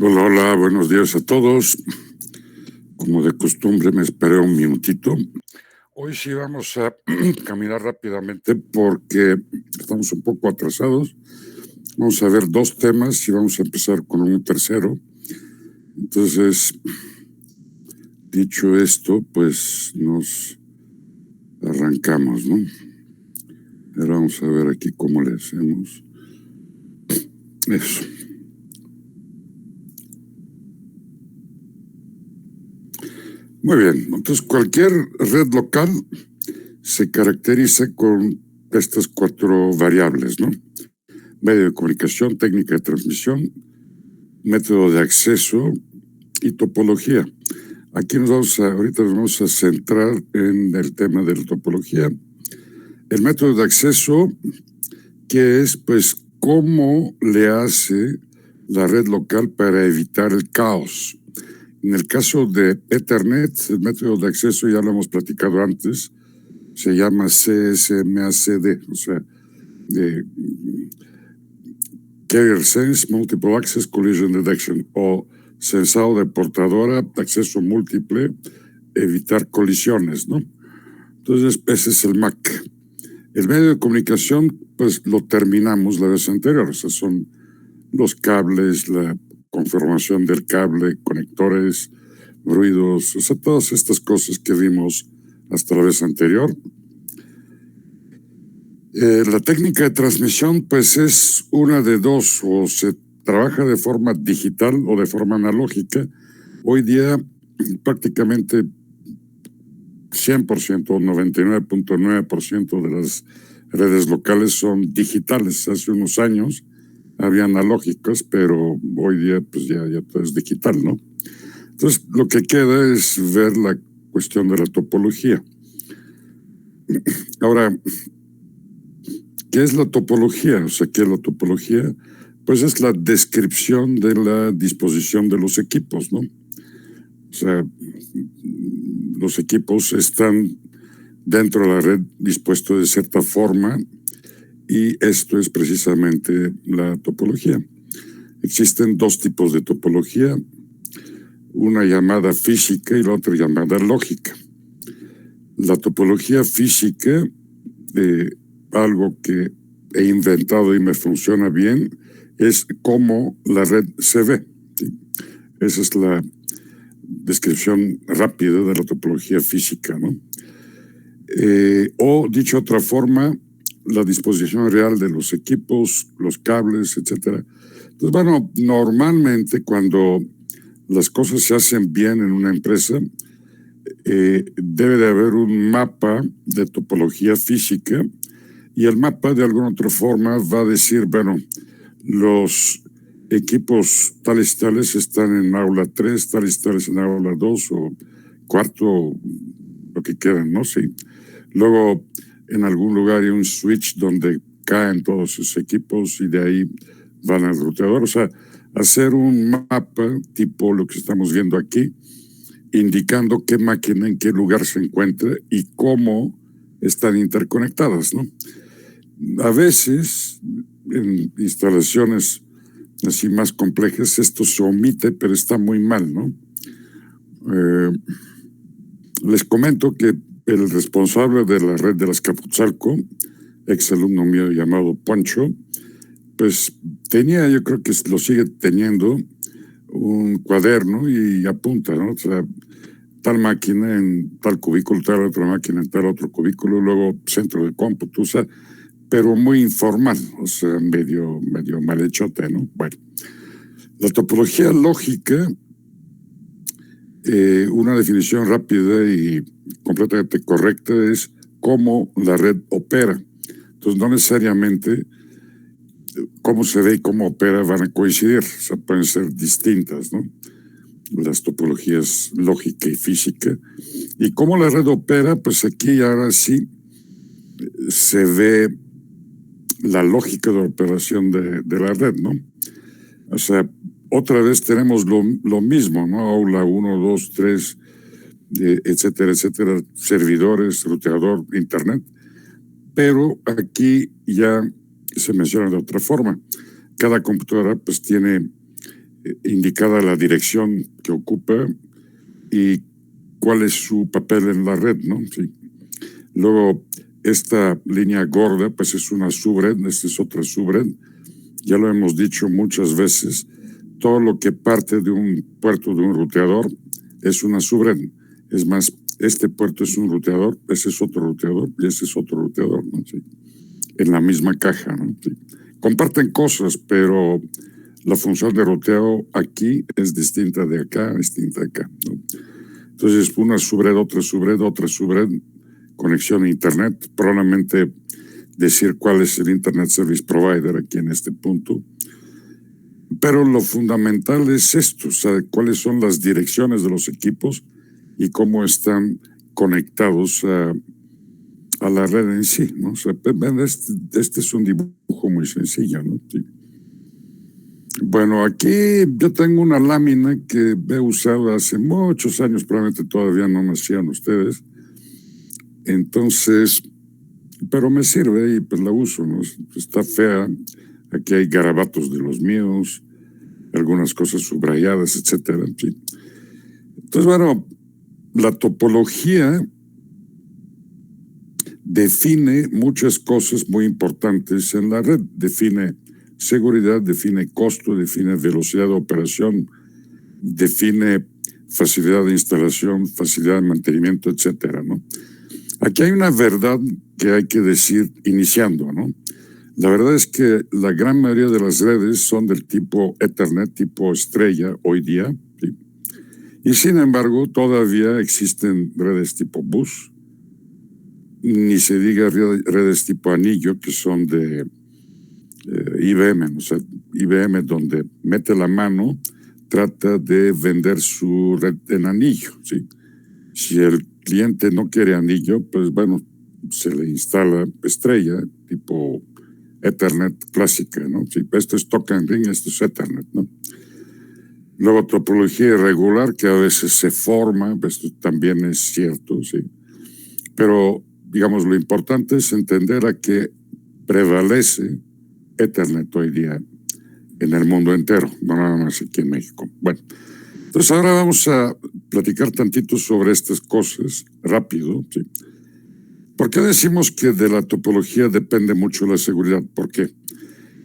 Hola, hola, buenos días a todos. Como de costumbre, me esperé un minutito. Hoy sí vamos a caminar rápidamente porque estamos un poco atrasados. Vamos a ver dos temas y vamos a empezar con un tercero. Entonces, dicho esto, pues nos arrancamos, ¿no? Ahora vamos a ver aquí cómo le hacemos. Eso. Muy bien. Entonces, cualquier red local se caracteriza con estas cuatro variables, ¿no? Medio de comunicación, técnica de transmisión, método de acceso y topología. Aquí ahorita nos vamos a centrar en el tema de la topología. El método de acceso, que es pues cómo le hace la red local para evitar el caos. En el caso de Ethernet, el método de acceso ya lo hemos platicado antes, se llama CSMACD, o sea, de Carrier Sense Multiple Access Collision Detection, o sensado de portadora, acceso múltiple, evitar colisiones, ¿no? Entonces, ese es el MAC. El medio de comunicación, pues lo terminamos la vez anterior, o sea, son los cables, la conformación del cable, conectores, ruidos, o sea, todas estas cosas que vimos hasta la vez anterior. La técnica de transmisión, pues es una de dos, o se trabaja de forma digital o de forma analógica. Hoy día prácticamente 100% o 99.9% de las redes locales son digitales. Hace unos años había analógicas, pero hoy día pues ya todo es digital, ¿no? Entonces lo que queda es ver la cuestión de la topología. Ahora, ¿qué es la topología? O sea, ¿qué es la topología? Pues es la descripción de la disposición de los equipos, ¿no? O sea, los equipos están dentro de la red dispuestos de cierta forma y esto es precisamente la topología. Existen dos tipos de topología, una llamada física y la otra llamada lógica. La topología física, algo que he inventado y me funciona bien, es cómo la red se ve. ¿Sí? Esa es la descripción rápida de la topología física, ¿no? O dicho de otra forma, la disposición real de los equipos, los cables, etcétera. Entonces, bueno, normalmente cuando las cosas se hacen bien en una empresa, debe de haber un mapa de topología física y el mapa de alguna otra forma va a decir, bueno, los equipos tales y tales están en aula 3, tales y tales en aula 2 o cuarto, lo que quieran, ¿no? Sí. Luego, en algún lugar hay un switch donde caen todos sus equipos y de ahí van al ruteador. O sea, hacer un mapa tipo lo que estamos viendo aquí, indicando qué máquina en qué lugar se encuentra y cómo están interconectadas, ¿no? A veces, en instalaciones así más complejas, esto se omite, pero está muy mal, ¿no? Les comento que el responsable de la red de las Azcapotzalco, ex alumno mío llamado Poncho, pues tenía, yo creo que lo sigue teniendo, un cuaderno y apunta, ¿no? O sea, tal máquina en tal cubículo, tal otra máquina en tal otro cubículo, luego centro de cómputo, o sea, pero muy informal, o sea, medio malhechote, ¿no? Bueno, la topología lógica, una definición rápida y completamente correcta es cómo la red opera. Entonces, no necesariamente cómo se ve y cómo opera van a coincidir, o sea, pueden ser distintas, ¿no? Las topologías lógica y física. Y cómo la red opera, pues aquí ahora sí se ve la lógica de operación de la red, ¿no? O sea, otra vez tenemos lo mismo, ¿no? Aula 1, 2, 3, etcétera, etcétera, servidores, ruteador, internet. Pero aquí ya se menciona de otra forma. Cada computadora pues tiene indicada la dirección que ocupa y cuál es su papel en la red, ¿no? Sí. Luego, esta línea gorda, pues es una subred, esta es otra subred. Ya lo hemos dicho muchas veces, todo lo que parte de un puerto de un ruteador es una subred. Es más, este puerto es un ruteador, ese es otro ruteador y ese es otro ruteador, ¿no? Sí. En la misma caja, ¿no? Sí. Comparten cosas, pero la función de ruteo aquí es distinta de acá, distinta de acá, ¿no? Entonces, una subred, otra subred, conexión a Internet, probablemente decir cuál es el Internet Service Provider aquí en este punto. Pero lo fundamental es esto, o sea, cuáles son las direcciones de los equipos y cómo están conectados a la red en sí, ¿no? O sea, este es un dibujo muy sencillo, ¿no? Sí. Bueno, aquí yo tengo una lámina que he usado hace muchos años, probablemente todavía no nacían ustedes. Entonces, pero me sirve y pues la uso, ¿no? Está fea. Aquí hay garabatos de los míos, algunas cosas subrayadas, etcétera. Sí. Entonces, bueno, la topología define muchas cosas muy importantes en la red. Define seguridad, define costo, define velocidad de operación, define facilidad de instalación, facilidad de mantenimiento, etcétera, ¿no? Aquí hay una verdad que hay que decir iniciando, ¿no? La verdad es que la gran mayoría de las redes son del tipo Ethernet, tipo estrella hoy día, ¿sí? Y sin embargo todavía existen redes tipo bus, ni se diga redes tipo anillo, que son de IBM, o sea, IBM donde mete la mano, trata de vender su red en anillo, ¿sí? Si el cliente no quiere anillo, pues bueno, se le instala estrella, tipo Ethernet clásica, ¿no? Sí, esto es token ring, esto es Ethernet, ¿no? Luego topología irregular, que a veces se forma, esto también es cierto, sí. Pero, digamos, lo importante es entender a qué prevalece Ethernet hoy día en el mundo entero, no nada más aquí en México. Bueno, entonces ahora vamos a platicar tantito sobre estas cosas, rápido, ¿sí? ¿Por qué decimos que de la topología depende mucho la seguridad? ¿Por qué?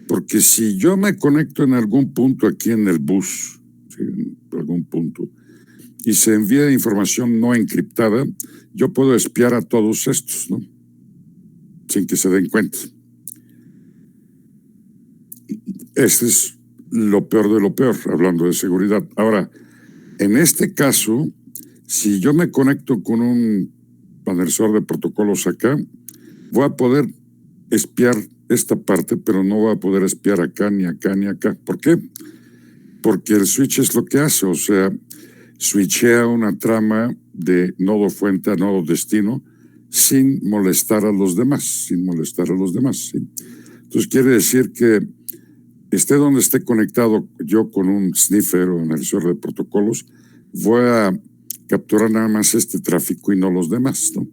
Porque si yo me conecto en algún punto aquí en el bus, ¿sí? En algún punto, y se envía información no encriptada, yo puedo espiar a todos estos, ¿no? Sin que se den cuenta. Este es lo peor de lo peor, hablando de seguridad. Ahora, en este caso, si yo me conecto con un analizador de protocolos acá, voy a poder espiar esta parte, pero no voy a poder espiar acá, ni acá, ni acá. ¿Por qué? Porque el switch es lo que hace, o sea, switchea una trama de nodo fuente a nodo destino sin molestar a los demás, sin molestar a los demás, ¿sí? Entonces quiere decir que esté donde esté conectado yo con un sniffer o analizador de protocolos, voy a capturar nada más este tráfico y no los demás, ¿no?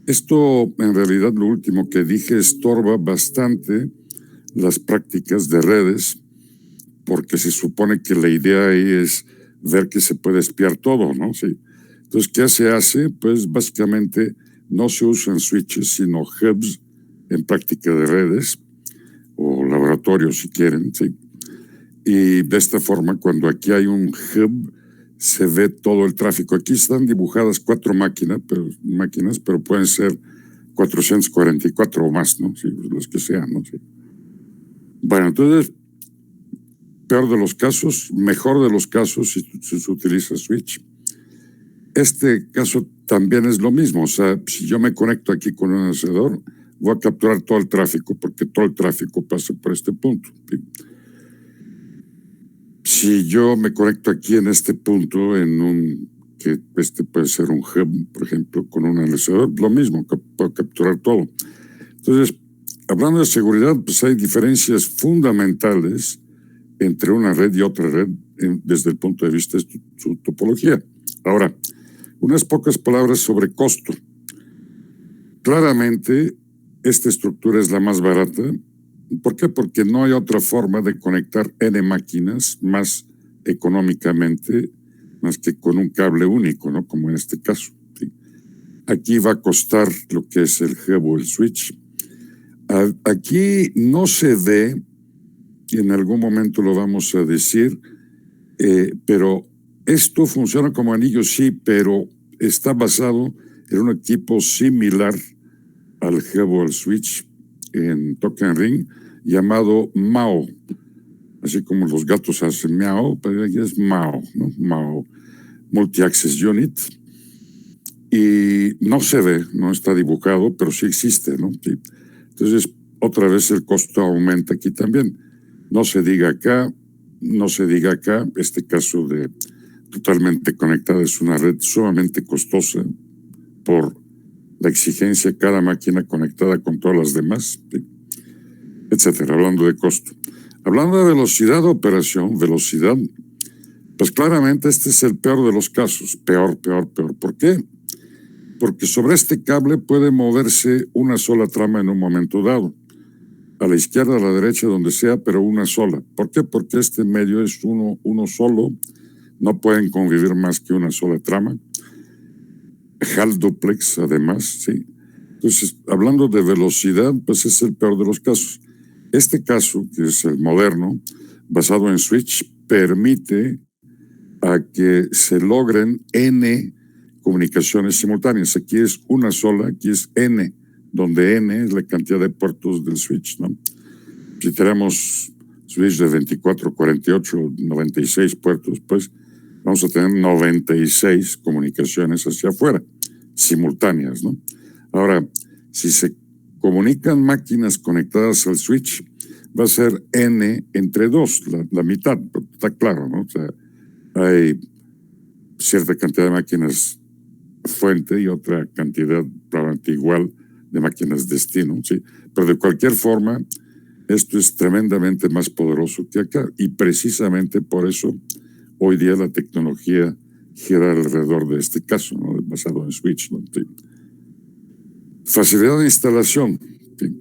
Esto, en realidad, lo último que dije estorba bastante las prácticas de redes, porque se supone que la idea ahí es ver que se puede espiar todo, ¿no? Sí. Entonces, ¿qué se hace? Pues básicamente no se usan switches, sino hubs en práctica de redes, o laboratorios si quieren, ¿sí? Y de esta forma, cuando aquí hay un hub, se ve todo el tráfico. Aquí están dibujadas 4 máquinas, pero pueden ser 444 o más, ¿no? Sí, los que sean, ¿no? Sí. Bueno, entonces, peor de los casos, mejor de los casos si se utiliza switch. Este caso también es lo mismo, o sea, si yo me conecto aquí con un analizador, voy a capturar todo el tráfico, porque todo el tráfico pasa por este punto, ¿sí? Si yo me conecto aquí en este punto, que este puede ser un hub, por ejemplo, con un analizador, lo mismo, puedo capturar todo. Entonces, hablando de seguridad, pues hay diferencias fundamentales entre una red y otra red desde el punto de vista de su topología. Ahora, unas pocas palabras sobre costo. Claramente, esta estructura es la más barata. ¿Por qué? Porque no hay otra forma de conectar N máquinas más económicamente más que con un cable único, ¿no? Como en este caso. ¿Sí? Aquí va a costar lo que es el hub o el switch. Aquí no se ve, y en algún momento lo vamos a decir, pero esto funciona como anillo, sí, pero está basado en un equipo similar al hub o al switch en Token Ring llamado MAO. Así como los gatos hacen miau, pero aquí es MAO, ¿no? MAO, Multi-Access Unit. Y no se ve, no está dibujado, pero sí existe, ¿no? Sí. Entonces, otra vez el costo aumenta aquí también. No se diga acá, este caso de totalmente conectada es una red sumamente costosa por la exigencia de cada máquina conectada con todas las demás, ¿sí? Etcétera, hablando de costo. Hablando de velocidad de operación, velocidad, pues claramente este es el peor de los casos. Peor. ¿Por qué? Porque sobre este cable puede moverse una sola trama en un momento dado. A la izquierda, a la derecha, donde sea, pero una sola. ¿Por qué? Porque este medio es uno solo. No pueden convivir más que una sola trama. HAL duplex, además, sí. Entonces, hablando de velocidad, pues es el peor de los casos. Este caso, que es el moderno, basado en switch, permite a que se logren N comunicaciones simultáneas. Aquí es una sola, aquí es N, donde N es la cantidad de puertos del switch, ¿no? Si tenemos switch de 24, 48, 96 puertos, pues vamos a tener 96 comunicaciones hacia afuera, simultáneas, ¿no? Ahora, si se comunican máquinas conectadas al switch, va a ser N entre 2, la mitad, está claro, ¿no? O sea, hay cierta cantidad de máquinas fuente y otra cantidad probablemente igual de máquinas destino, ¿sí? Pero de cualquier forma, esto es tremendamente más poderoso que acá y precisamente por eso hoy día la tecnología gira alrededor de este caso, ¿no? Basado en switch, ¿no? Sí. Facilidad de instalación. ¿Sí?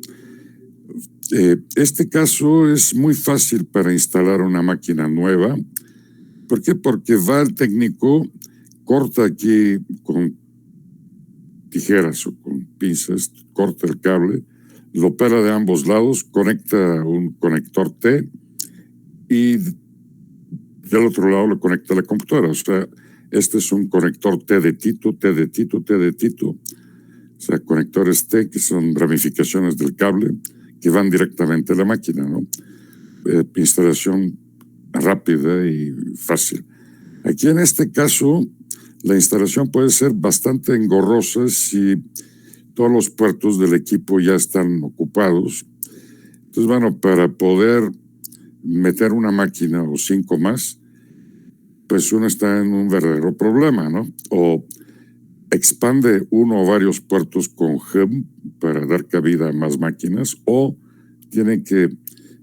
Este caso es muy fácil para instalar una máquina nueva. ¿Por qué? Porque va el técnico, corta aquí con tijeras o con pinzas, corta el cable, lo opera de ambos lados, conecta un conector T y del otro lado lo conecta a la computadora. O sea, este es un conector T de Tito. O sea, conectores T que son ramificaciones del cable que van directamente a la máquina, ¿no? Instalación rápida y fácil. Aquí en este caso, la instalación puede ser bastante engorrosa si todos los puertos del equipo ya están ocupados. Entonces, bueno, para poder meter una máquina o 5 más, pues uno está en un verdadero problema, ¿no? O expande uno o varios puertos con hub para dar cabida a más máquinas, o tiene que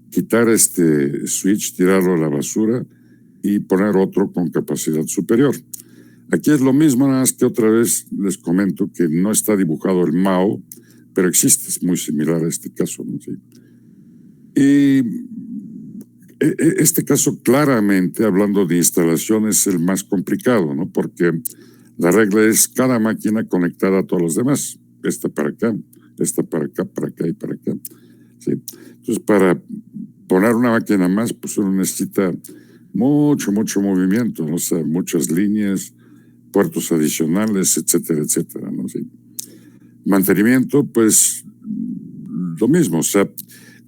quitar este switch, tirarlo a la basura y poner otro con capacidad superior. Aquí es lo mismo, nada más que otra vez les comento que no está dibujado el MAO, pero existe, es muy similar a este caso, ¿no? Sí. Y este caso claramente, hablando de instalación, es el más complicado, ¿no? Porque la regla es cada máquina conectada a todas las demás. Esta para acá, esta para acá, para acá y para acá. ¿Sí? Entonces, para poner una máquina más, pues uno necesita mucho movimiento, ¿no? O sea, muchas líneas, puertos adicionales, etcétera, ¿no? Sí. Mantenimiento, pues lo mismo. O sea,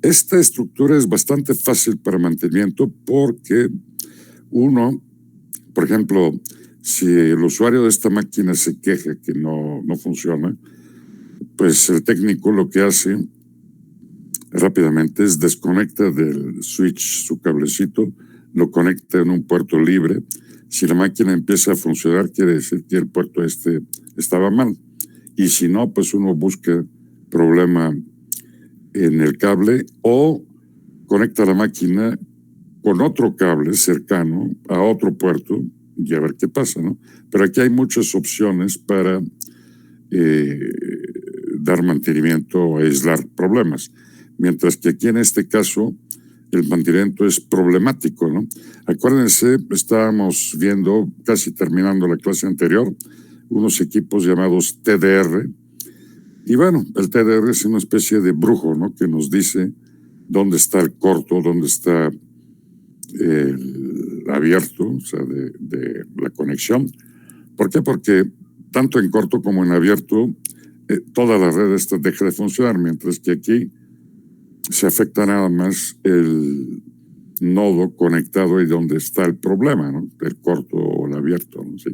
esta estructura es bastante fácil para mantenimiento porque uno, por ejemplo, si el usuario de esta máquina se queja que no funciona, pues el técnico lo que hace rápidamente es desconecta del switch su cablecito, lo conecta en un puerto libre. Si la máquina empieza a funcionar, quiere decir que el puerto estaba mal. Y si no, pues uno busca problema en el cable o conecta la máquina con otro cable cercano a otro puerto y a ver qué pasa, ¿no? Pero aquí hay muchas opciones para dar mantenimiento o aislar problemas. Mientras que aquí en este caso el mantenimiento es problemático, ¿no? Acuérdense, estábamos viendo, casi terminando la clase anterior, unos equipos llamados TDR. Y bueno, el TDR es una especie de brujo, ¿no? Que nos dice dónde está el corto, dónde está el abierto, o sea, de la conexión. ¿Por qué? Porque tanto en corto como en abierto, toda la red esta deja de funcionar, mientras que aquí se afecta nada más el nodo conectado y donde está el problema, ¿no? El corto o el abierto, ¿no? Sí.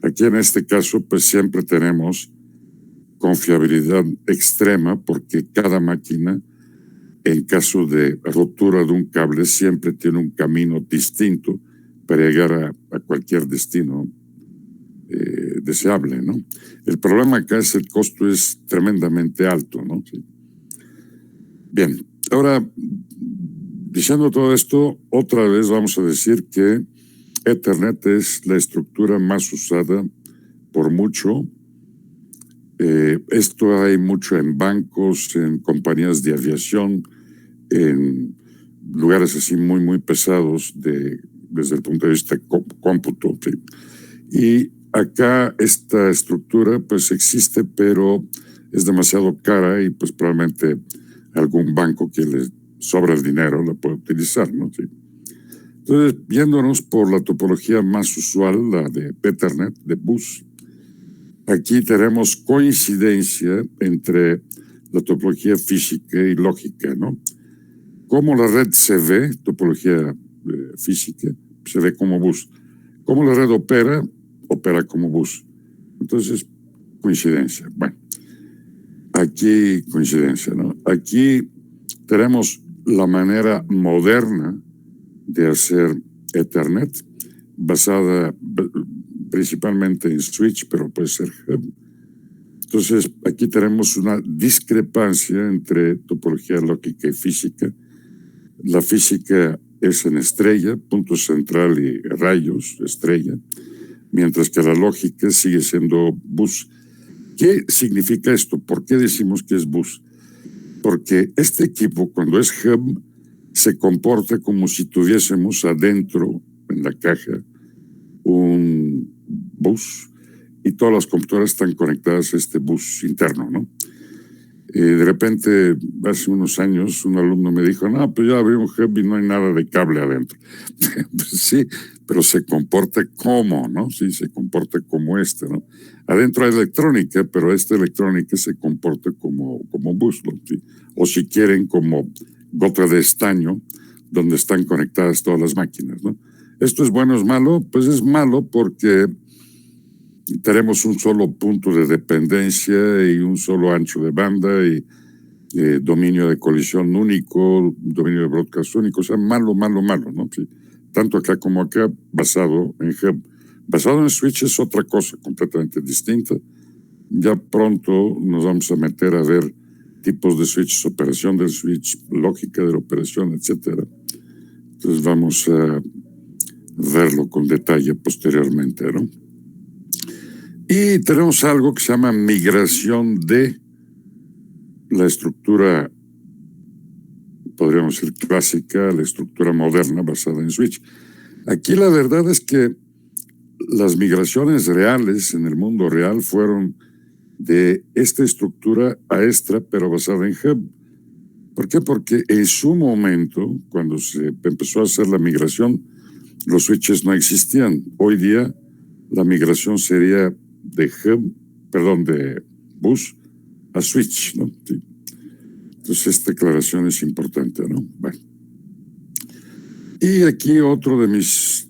Aquí en este caso, pues siempre tenemos confiabilidad extrema porque cada máquina, en caso de rotura de un cable, siempre tiene un camino distinto para llegar a cualquier destino deseable, ¿no? El problema acá es el costo es tremendamente alto, ¿no? Sí. Bien, ahora, diciendo todo esto, otra vez vamos a decir que Ethernet es la estructura más usada por mucho. Esto hay mucho en bancos, en compañías de aviación, en lugares así muy, muy pesados desde el punto de vista cómputo. ¿Sí? Y acá esta estructura pues existe, pero es demasiado cara y pues probablemente algún banco que le sobra el dinero la puede utilizar, ¿no? Sí. Entonces, viéndonos por la topología más usual, la de Ethernet, de bus, aquí tenemos coincidencia entre la topología física y lógica, ¿no? Cómo la red se ve, topología física, se ve como bus. Cómo la red opera, opera como bus. Entonces, coincidencia. Bueno, aquí coincidencia, ¿no? Aquí tenemos la manera moderna de hacer Ethernet, basada principalmente en switch, pero puede ser hub. Entonces, aquí tenemos una discrepancia entre topología lógica y física. La física es en estrella, punto central y rayos, estrella, mientras que la lógica sigue siendo bus. ¿Qué significa esto? ¿Por qué decimos que es bus? Porque este equipo, cuando es hub, se comporta como si tuviésemos adentro, en la caja, un bus y todas las computadoras están conectadas a este bus interno, ¿no? De repente, hace unos años, un alumno me dijo, no, pues ya abrí un hub y no hay nada de cable adentro. Pues sí, pero se comporta como, ¿no? Sí, se comporta como ¿no? Adentro hay electrónica, pero esta electrónica se comporta como bus, ¿no? Sí. O si quieren, como gota de estaño, donde están conectadas todas las máquinas, ¿no? ¿Esto es bueno o es malo? Pues es malo porque tenemos un solo punto de dependencia y un solo ancho de banda y dominio de colisión único, dominio de broadcast único, o sea, malo, ¿no? Sí. Tanto acá como acá, basado en hub. Basado en switch es otra cosa completamente distinta. Ya pronto nos vamos a meter a ver tipos de switches, operación del switch, lógica de la operación, etcétera. Entonces vamos a verlo con detalle posteriormente, ¿no? Y tenemos algo que se llama migración de la estructura, podríamos decir clásica, a la estructura moderna basada en switch. Aquí la verdad es que las migraciones reales en el mundo real fueron de esta estructura a esta, pero basada en hub. ¿Por qué? Porque en su momento, cuando se empezó a hacer la migración, los switches no existían. Hoy día la migración sería de hub, perdón, de bus a switch, ¿no? Sí. Entonces esta aclaración es importante, ¿no? Bueno. Y aquí otro de mis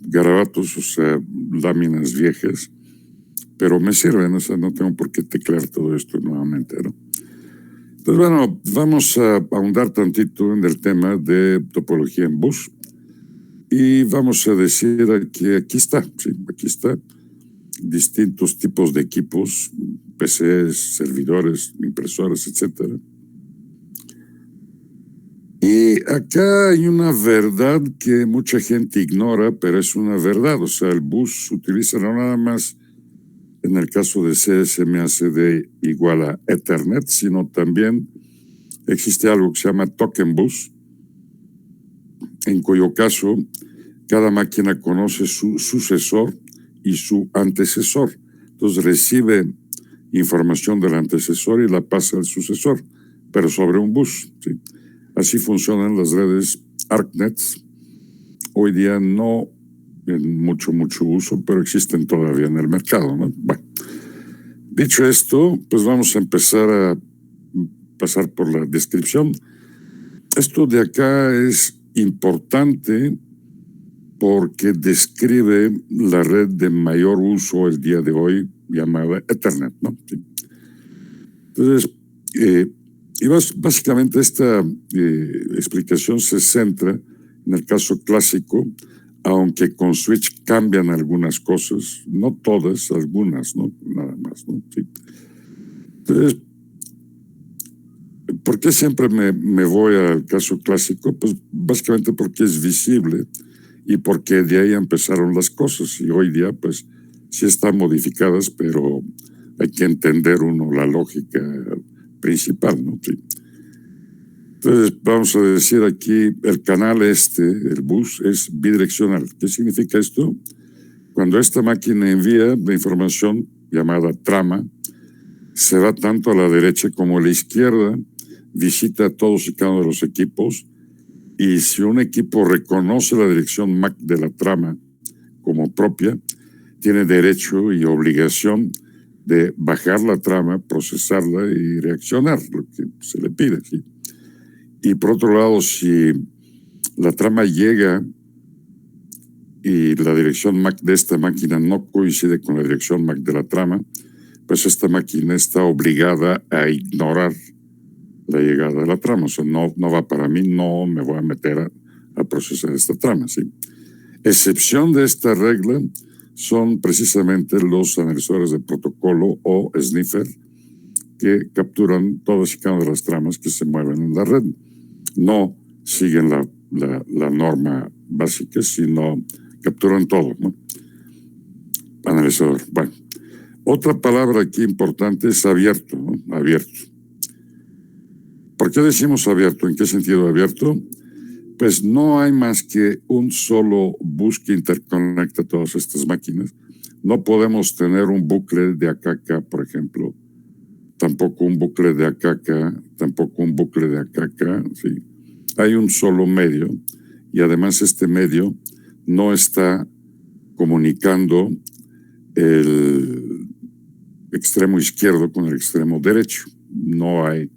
garabatos, o sea, láminas viejas, pero me sirven, o sea, no tengo por qué teclear todo esto nuevamente, ¿no? Entonces, bueno, vamos a ahondar tantito en el tema de topología en bus y vamos a decir que aquí está, sí, aquí está, distintos tipos de equipos, PCs, servidores, impresoras, etcétera. Y acá hay una verdad que mucha gente ignora, pero es una verdad. O sea, el bus se utiliza no nada más en el caso de CSMACD igual a Ethernet, sino también existe algo que se llama token bus, en cuyo caso cada máquina conoce su sucesor y su antecesor. Entonces recibe información del antecesor y la pasa al sucesor, pero sobre un bus. ¿Sí? Así funcionan las redes ARPANET. Hoy día no en mucho uso, pero existen todavía en el mercado, ¿no? Bueno, dicho esto, pues vamos a empezar a pasar por la descripción. Esto de acá es importante porque describe la red de mayor uso el día de hoy, llamada Ethernet, ¿no? Sí. Entonces, básicamente esta explicación se centra en el caso clásico, aunque con switch cambian algunas cosas, no todas, algunas, ¿no? Nada más, ¿no? Sí. Entonces, ¿por qué siempre me voy al caso clásico? Pues básicamente porque es visible y porque de ahí empezaron las cosas. Y hoy día, pues, sí están modificadas, pero hay que entender uno la lógica principal, ¿no? Sí. Entonces, vamos a decir aquí, el canal el bus, es bidireccional. ¿Qué significa esto? Cuando esta máquina envía la información llamada trama, se va tanto a la derecha como a la izquierda, visita a todos y cada uno de los equipos, y si un equipo reconoce la dirección MAC de la trama como propia, tiene derecho y obligación de bajar la trama, procesarla y reaccionar, lo que se le pide. ¿Sí? Y por otro lado, si la trama llega y la dirección MAC de esta máquina no coincide con la dirección MAC de la trama, pues esta máquina está obligada a ignorar la llegada de la trama. O sea, no va para mí, no me voy a meter a procesar esta trama. ¿Sí? Excepción de esta regla son precisamente los analizadores de protocolo o sniffer que capturan todas y cada una de las tramas que se mueven en la red. No siguen la norma básica, sino capturan todo, ¿no? Analizador. Bueno, otra palabra aquí importante es abierto, ¿no? Abierto. ¿Por qué decimos abierto? ¿En qué sentido abierto? Pues no hay más que un solo bus que interconecta todas estas máquinas. No podemos tener un bucle de acá a acá, por ejemplo. Tampoco un bucle de acá a acá, tampoco un bucle de acá a acá. ¿Sí? Hay un solo medio y además este medio no está comunicando el extremo izquierdo con el extremo derecho. No hay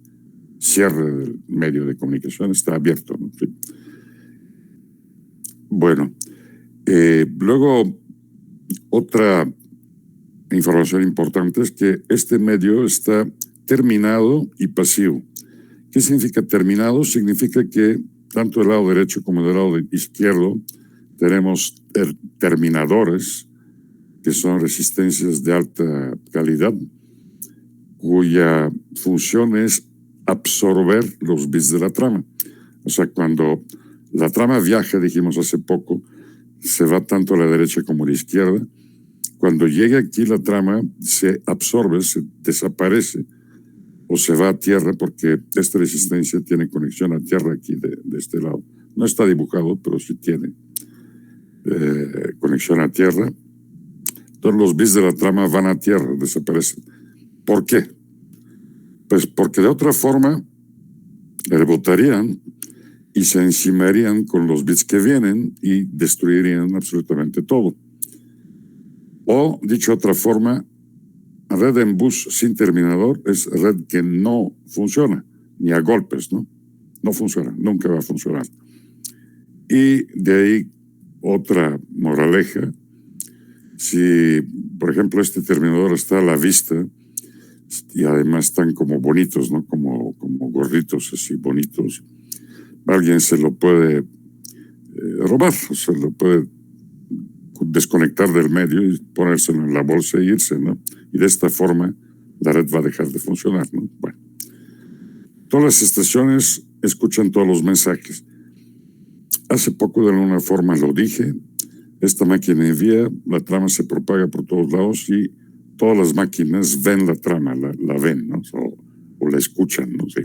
cierre del medio de comunicación, está abierto, ¿no? Sí. Bueno, luego otra información importante es que este medio está terminado y pasivo. ¿Qué significa terminado? Significa que tanto del lado derecho como del lado izquierdo tenemos terminadores, que son resistencias de alta calidad, cuya función es absorber los bits de la trama. O sea, cuando la trama viaja, dijimos hace poco, se va tanto a la derecha como a la izquierda. Cuando llega aquí la trama, se absorbe, se desaparece o se va a tierra porque esta resistencia tiene conexión a tierra aquí de este lado. No está dibujado, pero sí tiene conexión a tierra. Todos los bits de la trama van a tierra, desaparecen. ¿Por qué? Pues porque de otra forma rebotarían y se encimarían con los bits que vienen y destruirían absolutamente todo. O, dicho de otra forma, red en bus sin terminador es red que no funciona, ni a golpes, ¿no? No funciona, nunca va a funcionar. Y de ahí otra moraleja. Si, por ejemplo, este terminador está a la vista y además están como bonitos, ¿no? Como gorritos así bonitos, alguien se lo puede robar, o se lo puede desconectar del medio y ponérselo en la bolsa e irse, ¿no? Y de esta forma la red va a dejar de funcionar, ¿no? Bueno, todas las estaciones escuchan todos los mensajes. Hace poco de alguna forma lo dije, esta máquina envía, la trama se propaga por todos lados y todas las máquinas ven la trama, la ven, ¿no? O la escuchan, ¿no? Sí.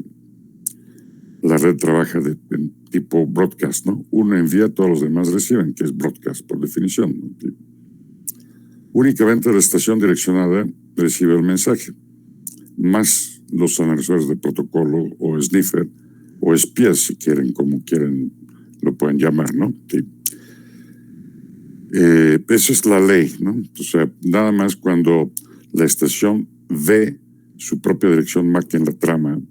la red trabaja en tipo broadcast, ¿no? Uno envía, todos los demás reciben, que es broadcast por definición, ¿no? Únicamente la estación direccionada recibe el mensaje, más los analizadores de protocolo o sniffer o espías, si quieren, como quieren, lo pueden llamar, ¿no? Sí. Esa es la ley, ¿no? O sea, nada más cuando la estación ve su propia dirección MAC en la trama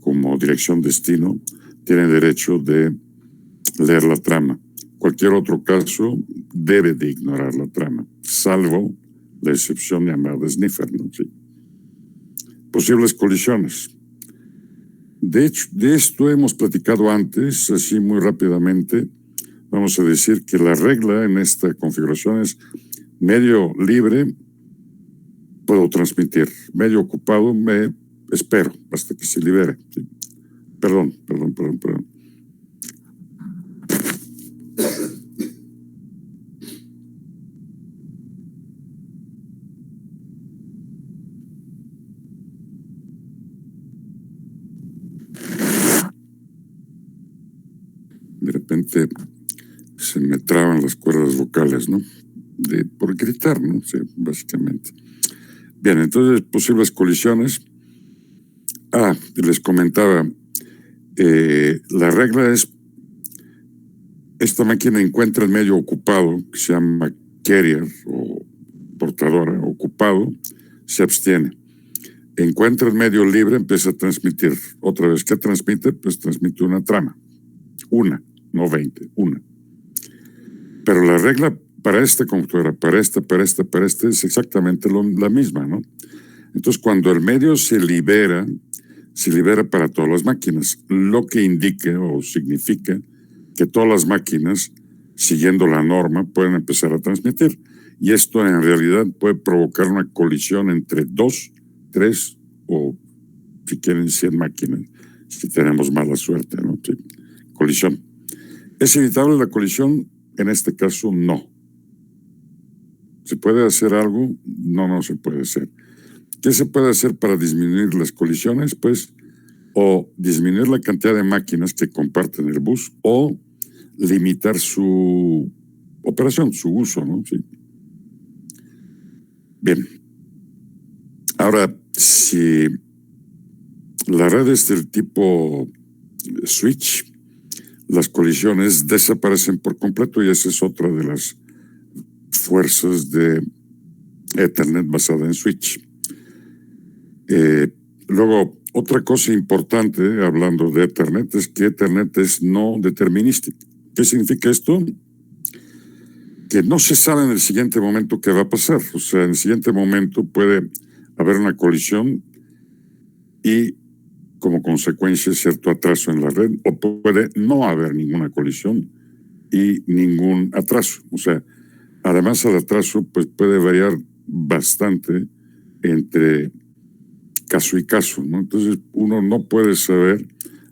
como dirección destino, tiene derecho de leer la trama. Cualquier otro caso debe de ignorar la trama, salvo la excepción llamada sniffer, ¿no? Sí. Posibles colisiones. De hecho, de esto hemos platicado antes, así muy rápidamente. Vamos a decir que la regla en esta configuración es medio libre, puedo transmitir. Medio ocupado, me espero hasta que se libere. Sí. Perdón. De repente se me traban las cuerdas vocales, ¿no? Por gritar, ¿no? Sí, básicamente. Bien, entonces, posibles colisiones. Les comentaba, la regla es, esta máquina encuentra el medio ocupado, que se llama carrier o portadora, ocupado, se abstiene. Encuentra el medio libre, empieza a transmitir. Otra vez, ¿qué transmite? Pues transmite una trama. Una, no 20, una. Pero la regla para esta computadora, para esta, es exactamente la misma, ¿no? Entonces, cuando el medio se libera para todas las máquinas, lo que indica o significa que todas las máquinas, siguiendo la norma, pueden empezar a transmitir. Y esto en realidad puede provocar una colisión entre 2, 3 o, si quieren, 100 máquinas, si tenemos mala suerte, ¿no? Sí. Colisión. ¿Es evitable la colisión? En este caso, no. ¿Se puede hacer algo? No se puede hacer. ¿Qué se puede hacer para disminuir las colisiones? Pues, o disminuir la cantidad de máquinas que comparten el bus, o limitar su operación, su uso, ¿no? Sí. Bien. Ahora, si la red es del tipo switch, las colisiones desaparecen por completo y esa es otra de las fuerzas de Ethernet basada en switch. Luego, otra cosa importante hablando de Ethernet es que Ethernet es no determinístico. ¿Qué significa esto? Que no se sabe en el siguiente momento qué va a pasar. O sea, en el siguiente momento puede haber una colisión y como consecuencia cierto atraso en la red, o puede no haber ninguna colisión y ningún atraso. O sea, además el atraso pues puede variar bastante entre caso y caso, ¿no? Entonces uno no puede saber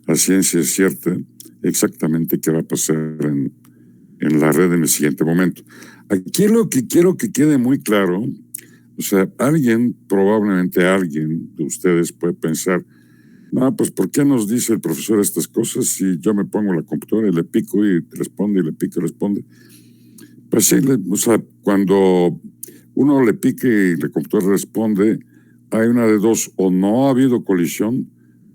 a ciencia cierta exactamente qué va a pasar en la red en el siguiente momento. Aquí lo que quiero que quede muy claro, o sea, probablemente alguien de ustedes puede pensar, no, pues ¿por qué nos dice el profesor estas cosas si yo me pongo la computadora y le pico y responde y le pico y responde? Pues sí, o sea, cuando uno le pique y la computadora responde, hay una de dos, o no ha habido colisión,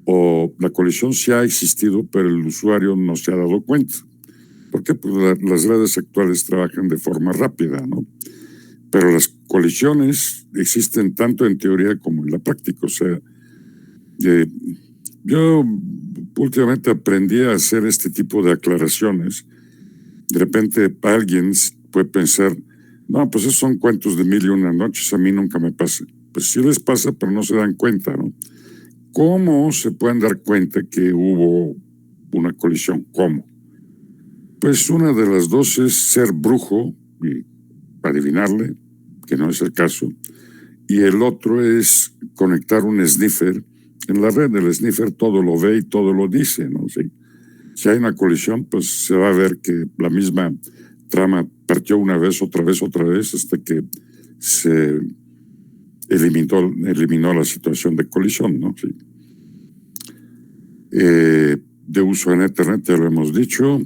o la colisión sí ha existido, pero el usuario no se ha dado cuenta. ¿Por qué? Pues las redes actuales trabajan de forma rápida, ¿no? Pero las colisiones existen tanto en teoría como en la práctica. O sea, yo últimamente aprendí a hacer este tipo de aclaraciones. De repente alguien puede pensar, no, pues esos son cuentos de 1001 noches, a mí nunca me pasa. Pues sí les pasa, pero no se dan cuenta, ¿no? ¿Cómo se pueden dar cuenta que hubo una colisión? ¿Cómo? Pues una de las dos es ser brujo y adivinarle, que no es el caso, y el otro es conectar un sniffer en la red. El sniffer todo lo ve y todo lo dice, ¿no? Sí. Si hay una colisión, pues se va a ver que la misma trama partió una vez, otra vez, hasta que se eliminó la situación de colisión, ¿no? Sí. de uso en Ethernet, ya lo hemos dicho.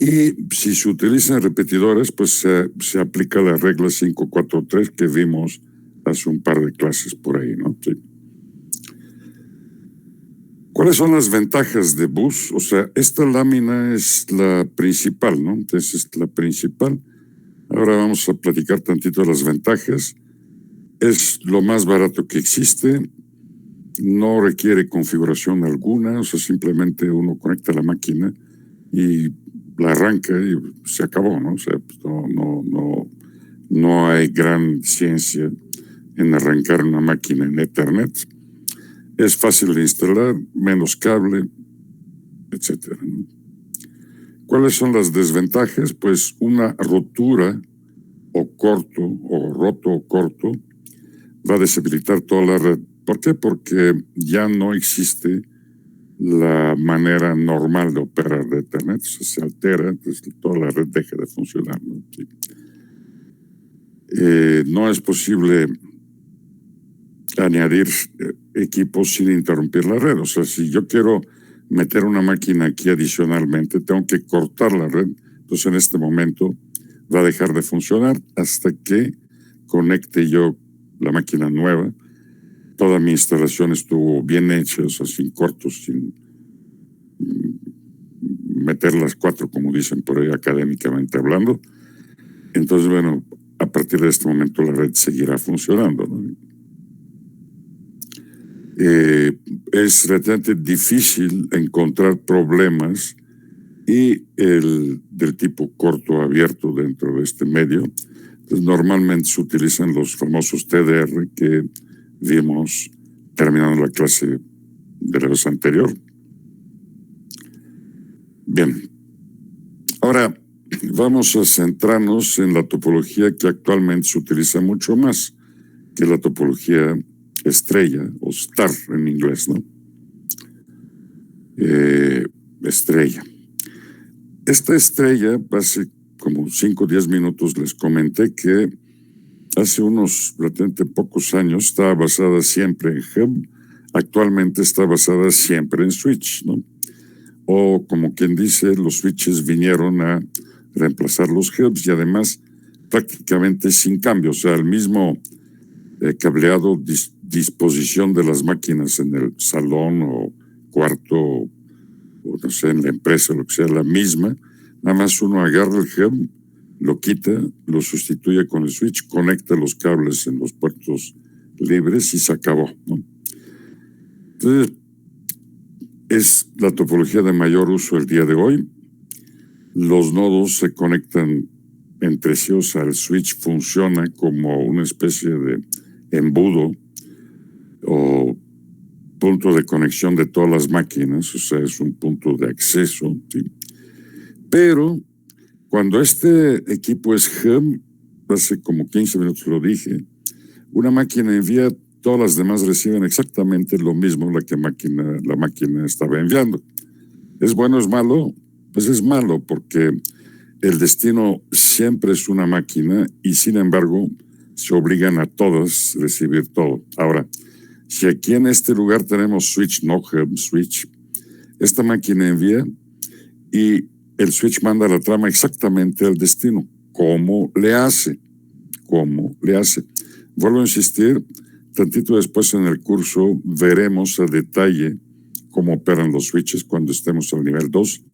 Y si se utilizan repetidores, pues se aplica la regla 543 que vimos hace un par de clases por ahí, ¿no? Sí. ¿Cuáles son las ventajas de bus? O sea, esta lámina es la principal, ¿no? Entonces es la principal. Ahora vamos a platicar tantito de las ventajas. Es lo más barato que existe. No requiere configuración alguna. O sea, simplemente uno conecta la máquina y la arranca y se acabó, ¿no? O sea, pues no hay gran ciencia en arrancar una máquina en Ethernet. Es fácil de instalar, menos cable, etcétera, ¿no? ¿Cuáles son las desventajas? Pues una rotura o roto o corto va a deshabilitar toda la red. ¿Por qué? Porque ya no existe la manera normal de operar de Ethernet. Se altera, entonces toda la red deja de funcionar, ¿no? Sí. No es posible añadir equipos sin interrumpir la red. O sea, si yo quiero meter una máquina aquí adicionalmente, tengo que cortar la red. Entonces, en este momento va a dejar de funcionar hasta que conecte yo la máquina nueva. Toda mi instalación estuvo bien hecha, o sea, sin cortos, sin meter las 4, como dicen por ahí académicamente hablando. Entonces, bueno, a partir de este momento la red seguirá funcionando, ¿no? Es realmente difícil encontrar problemas del tipo corto abierto dentro de este medio. Entonces, normalmente se utilizan los famosos TDR que vimos terminando la clase de la vez anterior. Bien, ahora vamos a centrarnos en la topología que actualmente se utiliza mucho más, que es la topología estrella o star en inglés, ¿no? Estrella. Esta estrella, hace como 5 o 10 minutos les comenté que hace unos relativamente pocos años estaba basada siempre en hub, actualmente está basada siempre en switch, ¿no? O como quien dice, los switches vinieron a reemplazar los hubs y además prácticamente sin cambio, o sea, el mismo cableado, disposición de las máquinas en el salón o cuarto o no sé, en la empresa, lo que sea, la misma. Nada más uno agarra el hub, lo quita, lo sustituye con el switch, conecta los cables en los puertos libres y se acabó, ¿no? Entonces, es la topología de mayor uso el día de hoy. Los nodos se conectan entre sí, o sea, el switch funciona como una especie de embudo o punto de conexión de todas las máquinas, o sea, es un punto de acceso, ¿sí? Pero cuando este equipo es hub, hace como 15 minutos lo dije, una máquina envía, todas las demás reciben exactamente lo mismo la máquina estaba enviando. ¿Es bueno o es malo? Pues es malo porque el destino siempre es una máquina y sin embargo se obligan a todas a recibir todo. Ahora, si aquí en este lugar tenemos switch, no hub, switch, esta máquina envía y el switch manda la trama exactamente al destino. ¿Cómo le hace? ¿Cómo le hace? Vuelvo a insistir, tantito después en el curso veremos a detalle cómo operan los switches cuando estemos al nivel 2.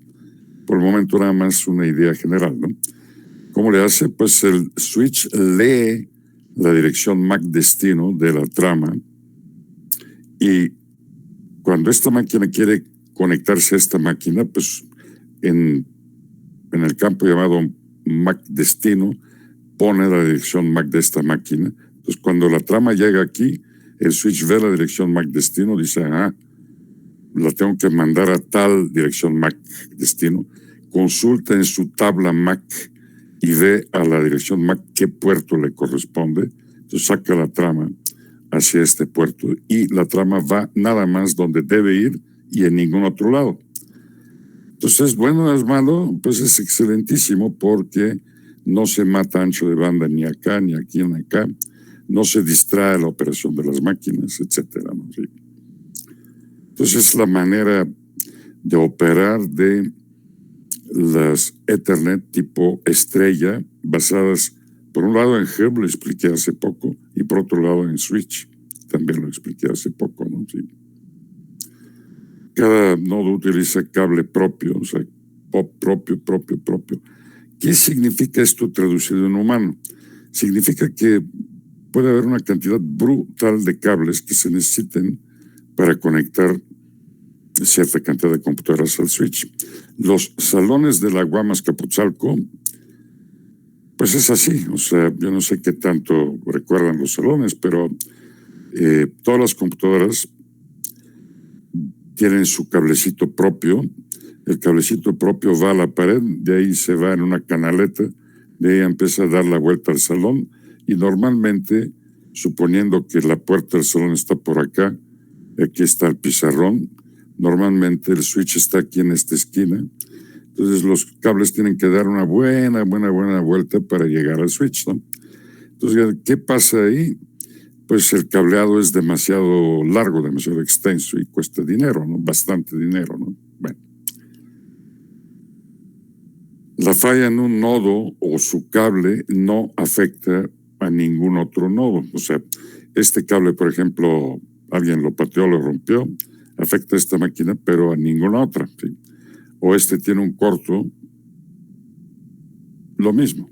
Por el momento nada más una idea general, ¿no? ¿Cómo le hace? Pues el switch lee la dirección MAC destino de la trama y cuando esta máquina quiere conectarse a esta máquina, pues en el campo llamado MAC destino pone la dirección MAC de esta máquina. Entonces cuando la trama llega aquí, el switch ve la dirección MAC destino, dice, la tengo que mandar a tal dirección MAC destino, consulta en su tabla MAC y ve a la dirección MAC qué puerto le corresponde, entonces saca la trama hacia este puerto y la trama va nada más donde debe ir y en ningún otro lado. Entonces, bueno, es malo, pues es excelentísimo porque no se mata ancho de banda ni acá, ni aquí, ni acá, no se distrae la operación de las máquinas, etcétera, ¿no? Sí. Entonces es la manera de operar de las Ethernet tipo estrella, basadas por un lado en Hub, lo expliqué hace poco, y por otro lado en Switch, también lo expliqué hace poco, ¿no? Sí. Cada nodo utiliza cable propio, o sea, propio. ¿Qué significa esto traducido en humano? Significa que puede haber una cantidad brutal de cables que se necesiten para conectar cierta cantidad de computadoras al switch. Los salones de la Guamas Capotzalco, pues es así, o sea, yo no sé qué tanto recuerdan los salones, pero todas las computadoras tienen su cablecito propio. El cablecito propio va a la pared, de ahí se va en una canaleta, de ahí empieza a dar la vuelta al salón y normalmente, suponiendo que la puerta del salón está por acá, aquí está el pizarrón, normalmente el switch está aquí en esta esquina, entonces los cables tienen que dar una buena vuelta para llegar al switch, ¿no? Entonces, ¿qué pasa ahí? Pues el cableado es demasiado largo, demasiado extenso y cuesta dinero, ¿no? Bastante dinero, ¿no? Bueno. La falla en un nodo o su cable no afecta a ningún otro nodo. O sea, este cable, por ejemplo, alguien lo pateó, lo rompió, afecta a esta máquina, pero a ninguna otra, ¿sí? O este tiene un corto, lo mismo.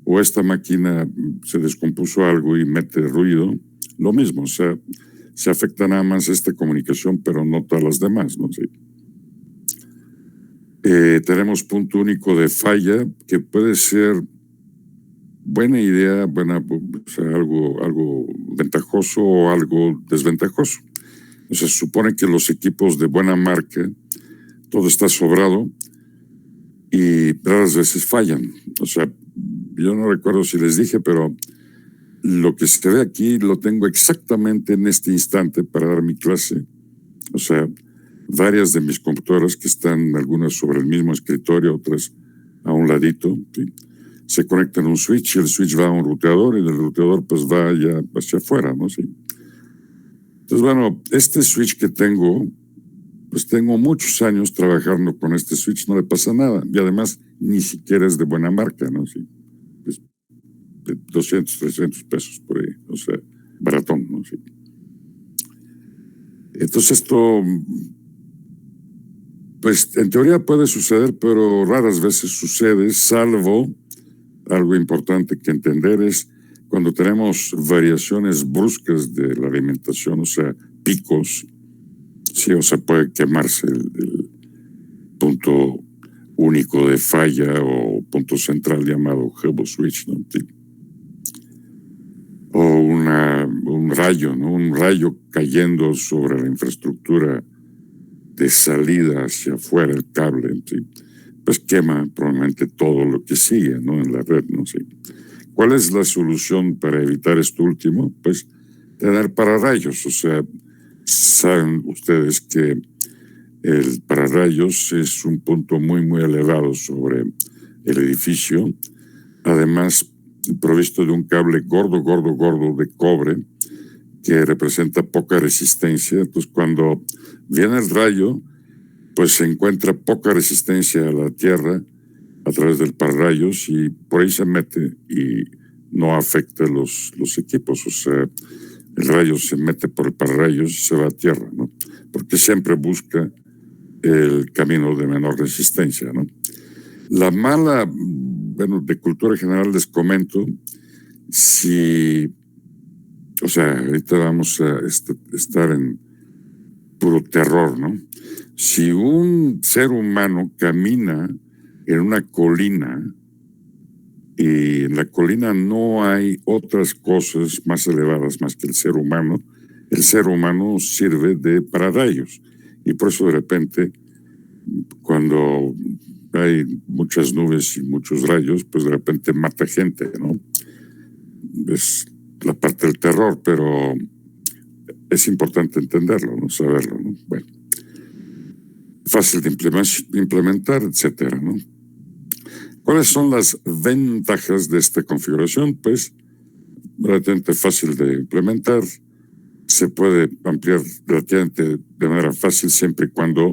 O esta máquina se descompuso algo y mete ruido, lo mismo. O sea, se afecta nada más esta comunicación, pero no todas las demás, ¿no? Sí. Tenemos punto único de falla, que puede ser buena idea, o sea, algo ventajoso o algo desventajoso. O sea, se supone que los equipos de buena marca, todo está sobrado y raras veces fallan. O sea, yo no recuerdo si les dije, pero lo que se ve aquí lo tengo exactamente en este instante para dar mi clase. O sea, varias de mis computadoras que están, algunas sobre el mismo escritorio, otras a un ladito, ¿sí? Se conectan a un switch y el switch va a un ruteador y del ruteador pues va ya hacia afuera, ¿no? Sí. Entonces, bueno, este switch que tengo, pues tengo muchos años trabajando con este switch, no le pasa nada. Y además, ni siquiera es de buena marca, ¿no? Sí. Pues, de 200, 300 pesos por ahí, o sea, baratón, ¿no? Sí. Entonces esto, pues en teoría puede suceder, pero raras veces sucede, salvo algo importante que entender es cuando tenemos variaciones bruscas de la alimentación, o sea, picos, sí, o sea, puede quemarse el punto único de falla o punto central llamado hub switch, ¿no? Sí. O un rayo, ¿no? Un rayo cayendo sobre la infraestructura de salida hacia afuera, el cable, ¿sí? Pues quema probablemente todo lo que sigue, ¿no? En la red, ¿no? Sí. ¿Cuál es la solución para evitar esto último? Pues tener pararrayos. O sea, saben ustedes que el pararrayos es un punto muy elevado sobre el edificio. Además, provisto de un cable gordo de cobre que representa poca resistencia. Entonces, cuando viene el rayo, pues se encuentra poca resistencia a la tierra a través del pararrayos y por ahí se mete y no afecta los equipos. O sea, el rayo se mete por el pararrayos y se va a tierra, ¿no? Porque siempre busca el camino de menor resistencia, ¿no? La mala, bueno, de cultura general les comento, si, o sea, ahorita vamos a estar en puro terror, ¿no? Si un ser humano camina en una colina y en la colina no hay otras cosas más elevadas más que el ser humano sirve de pararrayos. Y por eso de repente, cuando hay muchas nubes y muchos rayos, pues de repente mata gente, ¿no? Es la parte del terror, pero es importante entenderlo, ¿no? Saberlo, ¿no? Bueno, fácil de implementar, etcétera, ¿no? ¿Cuáles son las ventajas de esta configuración? Pues relativamente fácil de implementar, se puede ampliar relativamente de manera fácil siempre y cuando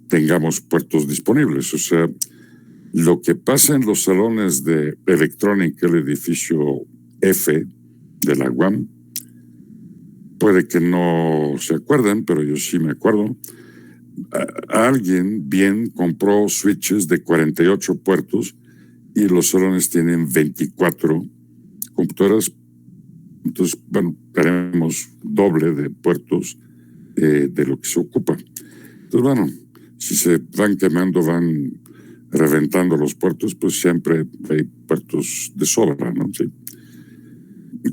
tengamos puertos disponibles. O sea, lo que pasa en los salones de electrónica del edificio F de la UAM, puede que no se acuerden, pero yo sí me acuerdo. Alguien bien compró switches de 48 puertos y los salones tienen 24 computadoras. Entonces, bueno, tenemos doble de puertos de lo que se ocupa. Entonces, bueno, si se van quemando, van reventando los puertos, pues siempre hay puertos de sobra, ¿no? Sí.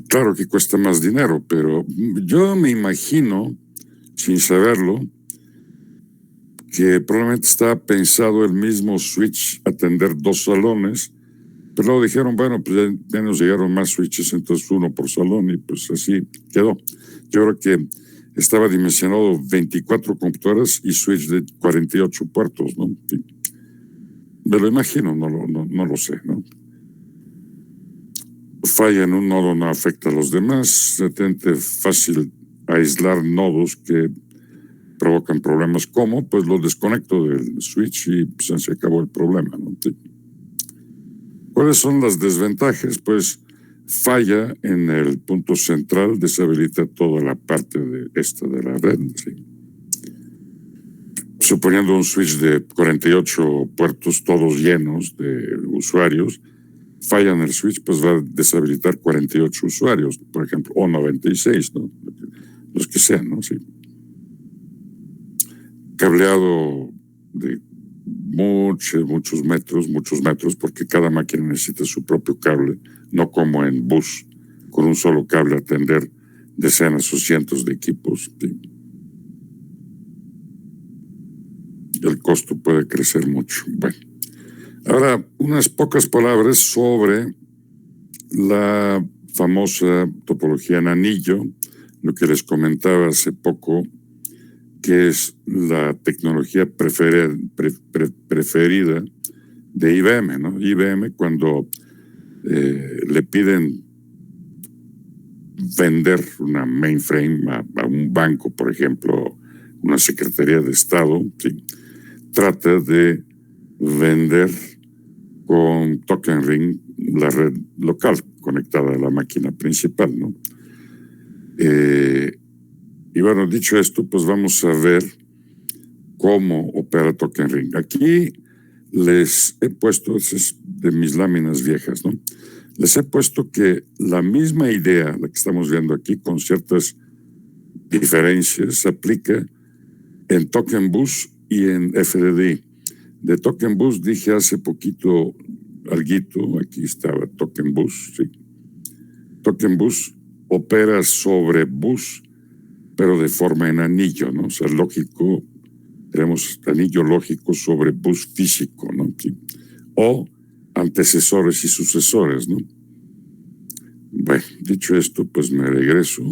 Claro que cuesta más dinero, pero yo me imagino, sin saberlo, que probablemente está pensado el mismo switch atender 2 salones, pero luego dijeron, bueno, pues ya nos llegaron más switches, entonces 1 por salón, y pues así quedó. Yo creo que estaba dimensionado 24 computadoras y switch de 48 puertos, ¿no? Sí. Me lo imagino, no lo sé, ¿no? Falla en un nodo no afecta a los demás, se tente fácil aislar nodos que provocan problemas como, pues lo desconecto del switch y pues, se acabó el problema, ¿no? Sí. ¿Cuáles son las desventajas? Pues falla en el punto central, deshabilita toda la parte de de la red, ¿sí? Suponiendo un switch de 48 puertos todos llenos de usuarios, falla en el switch, pues va a deshabilitar 48 usuarios, por ejemplo, o 96, ¿no? Los que sean, ¿no? Sí. Cableado de muchos metros, porque cada máquina necesita su propio cable, no como en bus, con un solo cable atender decenas o cientos de equipos. ¿Sí? El costo puede crecer mucho. Bueno, ahora unas pocas palabras sobre la famosa topología en anillo, lo que les comentaba hace poco, que es la tecnología preferida de IBM, ¿no? IBM, cuando le piden vender una mainframe a un banco, por ejemplo, una Secretaría de Estado, ¿sí? Trata de vender con Token Ring la red local conectada a la máquina principal, ¿no? Y bueno, dicho esto, pues vamos a ver cómo opera Token Ring. Aquí les he puesto, es de mis láminas viejas, ¿no? Les he puesto que la misma idea, la que estamos viendo aquí, con ciertas diferencias, se aplica en Token Bus y en FDDI. De Token Bus dije hace poquito alguito, aquí estaba Token Bus, sí. Token Bus opera sobre bus, pero de forma en anillo, ¿no? O sea, lógico, tenemos anillo lógico sobre bus físico, ¿no? Sí. O antecesores y sucesores, ¿no? Bueno, dicho esto, pues me regreso.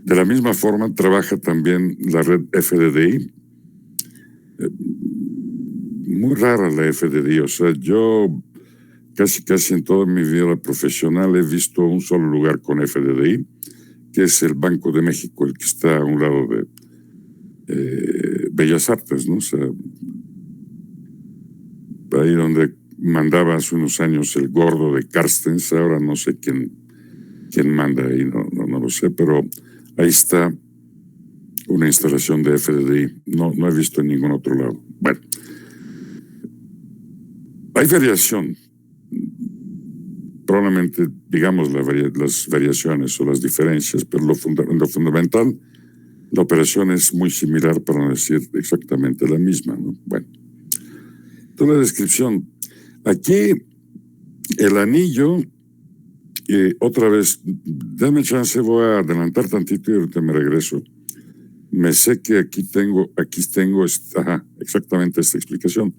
De la misma forma trabaja también la red FDDI. Muy rara la FDDI, o sea, yo casi en toda mi vida profesional he visto un solo lugar con FDDI, que es el Banco de México, el que está a un lado de Bellas Artes, ¿no? O sea, ahí donde mandaba hace unos años el gordo de Carstens, ahora no sé quién manda ahí, no lo sé, pero ahí está una instalación de FDDI. No he visto en ningún otro lado. Bueno, hay variación. Probablemente, digamos, las variaciones o las diferencias, pero lo fundamental, la operación es muy similar, para no decir exactamente la misma, ¿no? Bueno, toda la descripción. Aquí, el anillo, otra vez, dame chance, voy a adelantar tantito y ahorita me regreso. Me sé que aquí tengo exactamente esta explicación.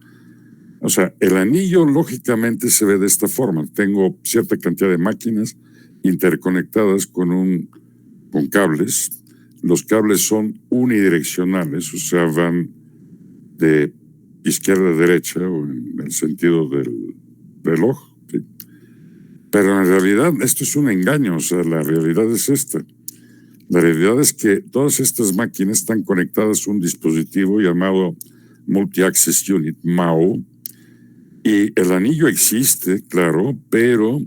O sea, el anillo lógicamente se ve de esta forma. Tengo cierta cantidad de máquinas interconectadas con cables. Los cables son unidireccionales, o sea, van de izquierda a derecha o en el sentido del reloj. ¿Sí? Pero en realidad esto es un engaño, o sea, la realidad es esta. La realidad es que todas estas máquinas están conectadas a un dispositivo llamado Multi-Access Unit, MAU, y el anillo existe, claro, pero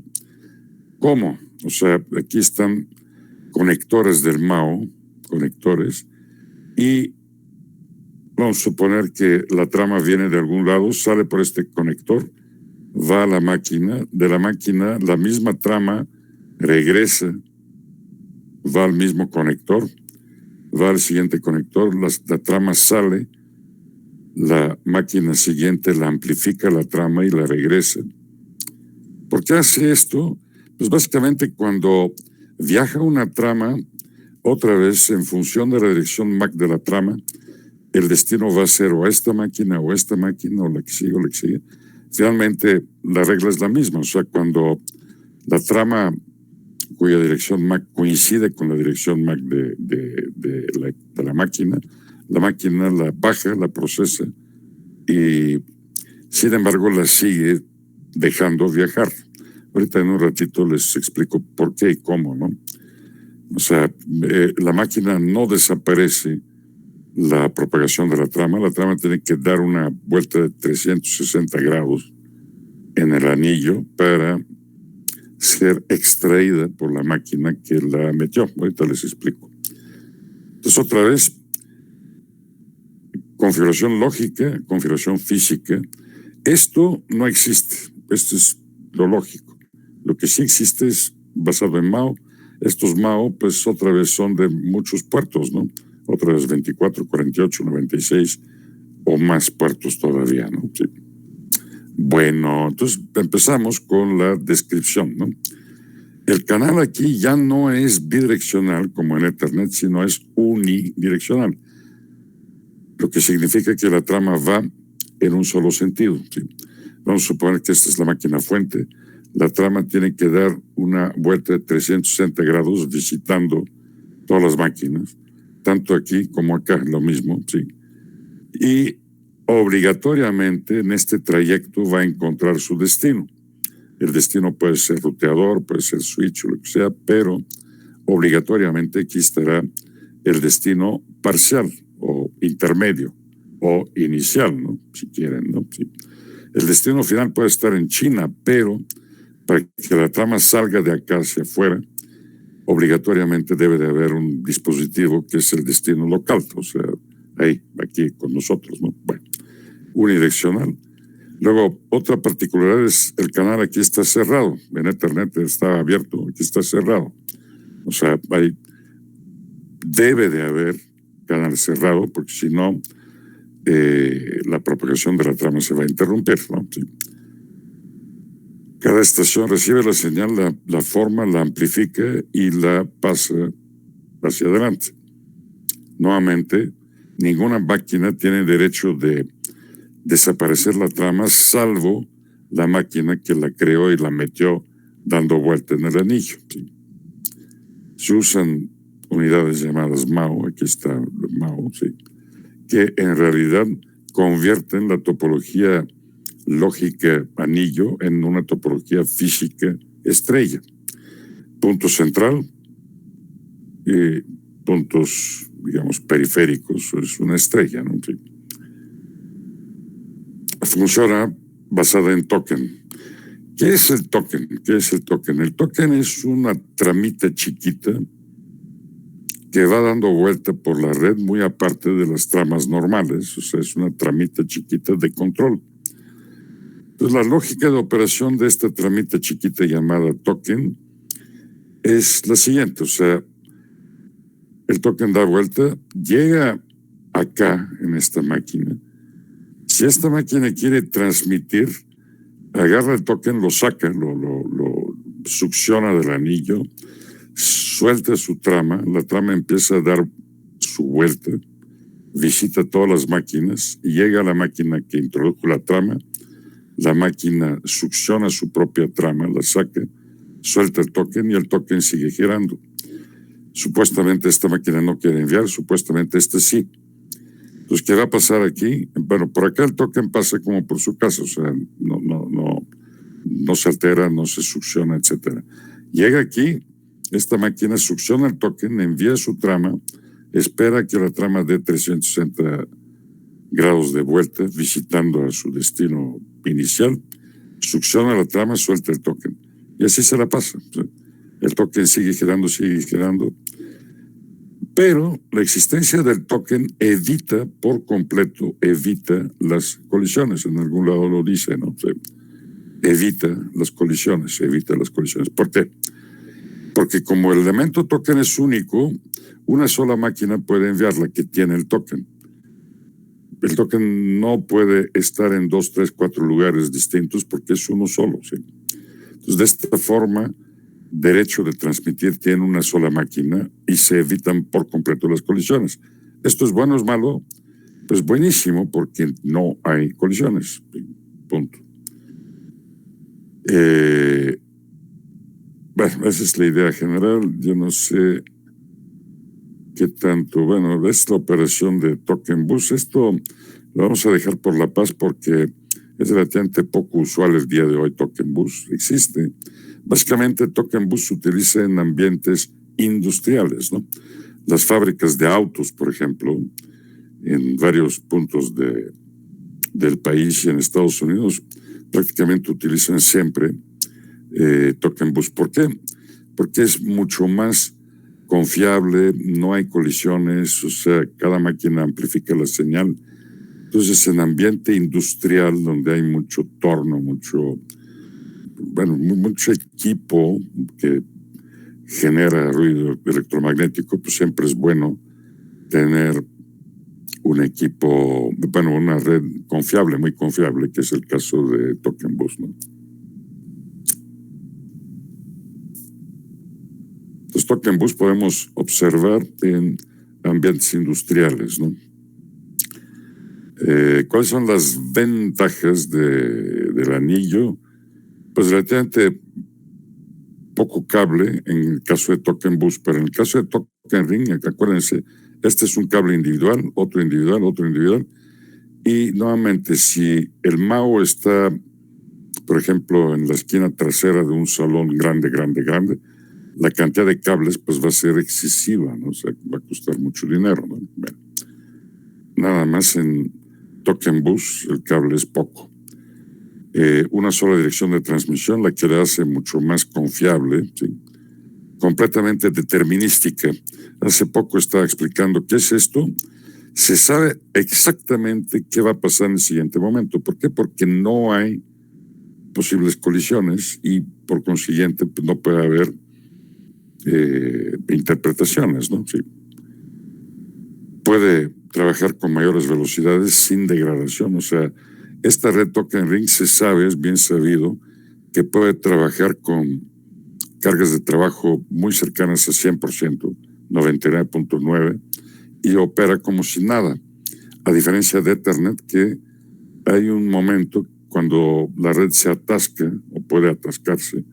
¿cómo? O sea, aquí están conectores del MAU, conectores, y vamos a suponer que la trama viene de algún lado, sale por este conector, va a la máquina, de la máquina la misma trama regresa, va al mismo conector, va al siguiente conector, la trama sale, la máquina siguiente la amplifica la trama y la regresa. ¿Por qué hace esto? Pues básicamente cuando viaja una trama, otra vez en función de la dirección MAC de la trama, el destino va a ser o esta máquina o esta máquina o la que sigue o la que sigue. Finalmente la regla es la misma, o sea, cuando la trama cuya dirección MAC coincide con la dirección MAC de la máquina la baja, la procesa y sin embargo la sigue dejando viajar. Ahorita en un ratito les explico por qué y cómo, ¿no? O sea, la máquina no desaparece la propagación de la trama tiene que dar una vuelta de 360 grados en el anillo para ser extraída por la máquina que la metió. Ahorita les explico. Entonces, otra vez, configuración lógica, configuración física. Esto no existe. Esto es lo lógico. Lo que sí existe es basado en MAO. Estos MAO, pues otra vez son de muchos puertos, ¿no? Otra vez 24, 48, 96 o más puertos todavía, ¿no? Sí. Bueno, entonces empezamos con la descripción, ¿no? El canal aquí ya no es bidireccional como en Ethernet, sino es unidireccional, lo que significa que la trama va en un solo sentido, ¿sí? Vamos a suponer que esta es la máquina fuente. La trama tiene que dar una vuelta de 360 grados visitando todas las máquinas, tanto aquí como acá, lo mismo, ¿sí? Y obligatoriamente en este trayecto va a encontrar su destino. El destino puede ser ruteador, puede ser switch o lo que sea, pero obligatoriamente aquí estará el destino parcial o intermedio o inicial, ¿no? Si quieren, ¿no? Sí. El destino final puede estar en China, pero para que la trama salga de acá hacia afuera, obligatoriamente debe de haber un dispositivo que es el destino local, o sea, ahí, aquí con nosotros, ¿no? Bueno, unidireccional. Luego, otra particularidad es el canal aquí está cerrado. En Ethernet está abierto, aquí está cerrado. O sea, ahí debe de haber canal cerrado, porque si no, la propagación de la trama se va a interrumpir, ¿no? Sí. Cada estación recibe la señal, la forma, la amplifica y la pasa hacia adelante. Nuevamente, ninguna máquina tiene derecho de desaparecer la trama, salvo la máquina que la creó y la metió dando vuelta en el anillo. ¿Sí? Se usan unidades llamadas MAO, aquí está MAO, ¿sí? Que en realidad convierten la topología lógica anillo en una topología física estrella. Punto central y puntos, digamos, periféricos, es una estrella, ¿no? Sí. Funciona basada en token. ¿Qué es el token? ¿Qué es el token? El token es una tramita chiquita que va dando vuelta por la red muy aparte de las tramas normales, o sea, es una tramita chiquita de control. Entonces, la lógica de operación de esta tramita chiquita llamada token es la siguiente, o sea, el token da vuelta, llega acá en esta máquina. Si esta máquina quiere transmitir, agarra el token, lo saca, lo succiona del anillo, suelta su trama, la trama empieza a dar su vuelta, visita todas las máquinas y llega a la máquina que introdujo la trama. La máquina succiona su propia trama, la saca, suelta el token y el token sigue girando. Supuestamente esta máquina no quiere enviar, supuestamente esta sí. Entonces, ¿qué va a pasar aquí? Bueno, por acá el token pasa como por su casa, o sea, no se altera, no se succiona, etc. Llega aquí esta máquina succiona el token, envía su trama, espera que la trama dé 360 grados de vuelta, visitando a su destino inicial, succiona la trama, suelta el token. Y así se la pasa. El token sigue girando. Pero la existencia del token evita por completo, las colisiones. En algún lado lo dice, ¿no? Evita las colisiones. ¿Por qué? Porque como el elemento token es único, una sola máquina puede enviar la que tiene el token. El token no puede estar en 2, 3, 4 lugares distintos porque es uno solo. ¿Sí? Entonces, de esta forma, derecho de transmitir tiene una sola máquina y se evitan por completo las colisiones. ¿Esto es bueno o es malo? Pues buenísimo, porque no hay colisiones. Punto. Bueno, esa es la idea general. Yo no sé qué tanto. Bueno, es la operación de Token Bus. Esto lo vamos a dejar por la paz porque es relativamente poco usual el día de hoy. Token Bus existe. Básicamente, Token Bus se utiliza en ambientes industriales, ¿no? Las fábricas de autos, por ejemplo, en varios puntos del país y en Estados Unidos, prácticamente utilizan siempre Token Bus. ¿Por qué? Porque es mucho más confiable, no hay colisiones, o sea, cada máquina amplifica la señal. Entonces, en ambiente industrial, donde hay mucho torno, mucho equipo que genera ruido electromagnético, pues siempre es bueno tener un equipo, una red confiable, muy confiable, que es el caso de Token Bus, ¿no? Los Token Bus podemos observar en ambientes industriales, ¿no? ¿Cuáles son las ventajas del anillo? Pues relativamente poco cable en el caso de Token Bus, pero en el caso de Token Ring, acuérdense, este es un cable individual, otro individual, y nuevamente si el MAO está, por ejemplo, en la esquina trasera de un salón grande, la cantidad de cables pues va a ser excesiva, ¿no? O sea, va a costar mucho dinero, ¿no? Bueno, nada más en Token Bus el cable es poco. Una sola dirección de transmisión, la que le hace mucho más confiable, ¿sí? Completamente determinística. Hace poco estaba explicando qué es esto. Se sabe exactamente qué va a pasar en el siguiente momento. ¿Por qué? Porque no hay posibles colisiones y por consiguiente pues, no puede haber interpretaciones, ¿no? Sí. Puede trabajar con mayores velocidades sin degradación, o sea, esta red Token Ring se sabe, es bien sabido, que puede trabajar con cargas de trabajo muy cercanas a 100%, 99.9%, y opera como si nada. A diferencia de Ethernet, que hay un momento cuando la red se atasca o puede atascarse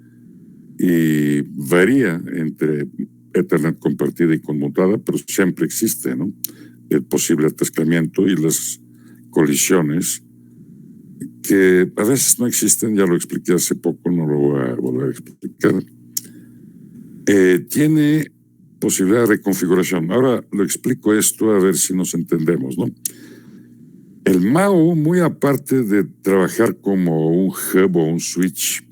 y varía entre Ethernet compartida y conmutada, pero siempre existe, ¿no? El posible atascamiento y las colisiones que a veces no existen, ya lo expliqué hace poco, no lo voy a volver a explicar. Tiene posibilidad de reconfiguración. Ahora lo explico esto a ver si nos entendemos, ¿no? El MAO, muy aparte de trabajar como un hub o un switch,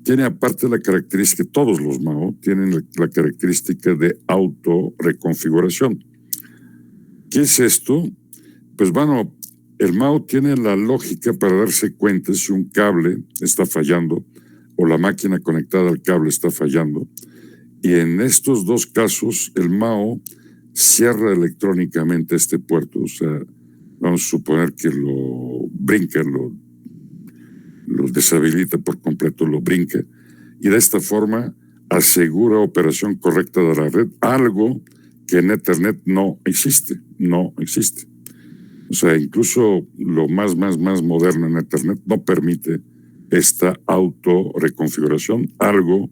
tiene aparte la característica, todos los MAO tienen la característica de autorreconfiguración. ¿Qué es esto? Pues bueno, el MAO tiene la lógica para darse cuenta si un cable está fallando o la máquina conectada al cable está fallando. Y en estos dos casos, el MAO cierra electrónicamente este puerto. O sea, vamos a suponer que lo brinca, lo deshabilita por completo, lo brinca. Y de esta forma asegura operación correcta de la red, algo que en Ethernet no existe. O sea, incluso lo más moderno en Ethernet no permite esta autorreconfiguración, algo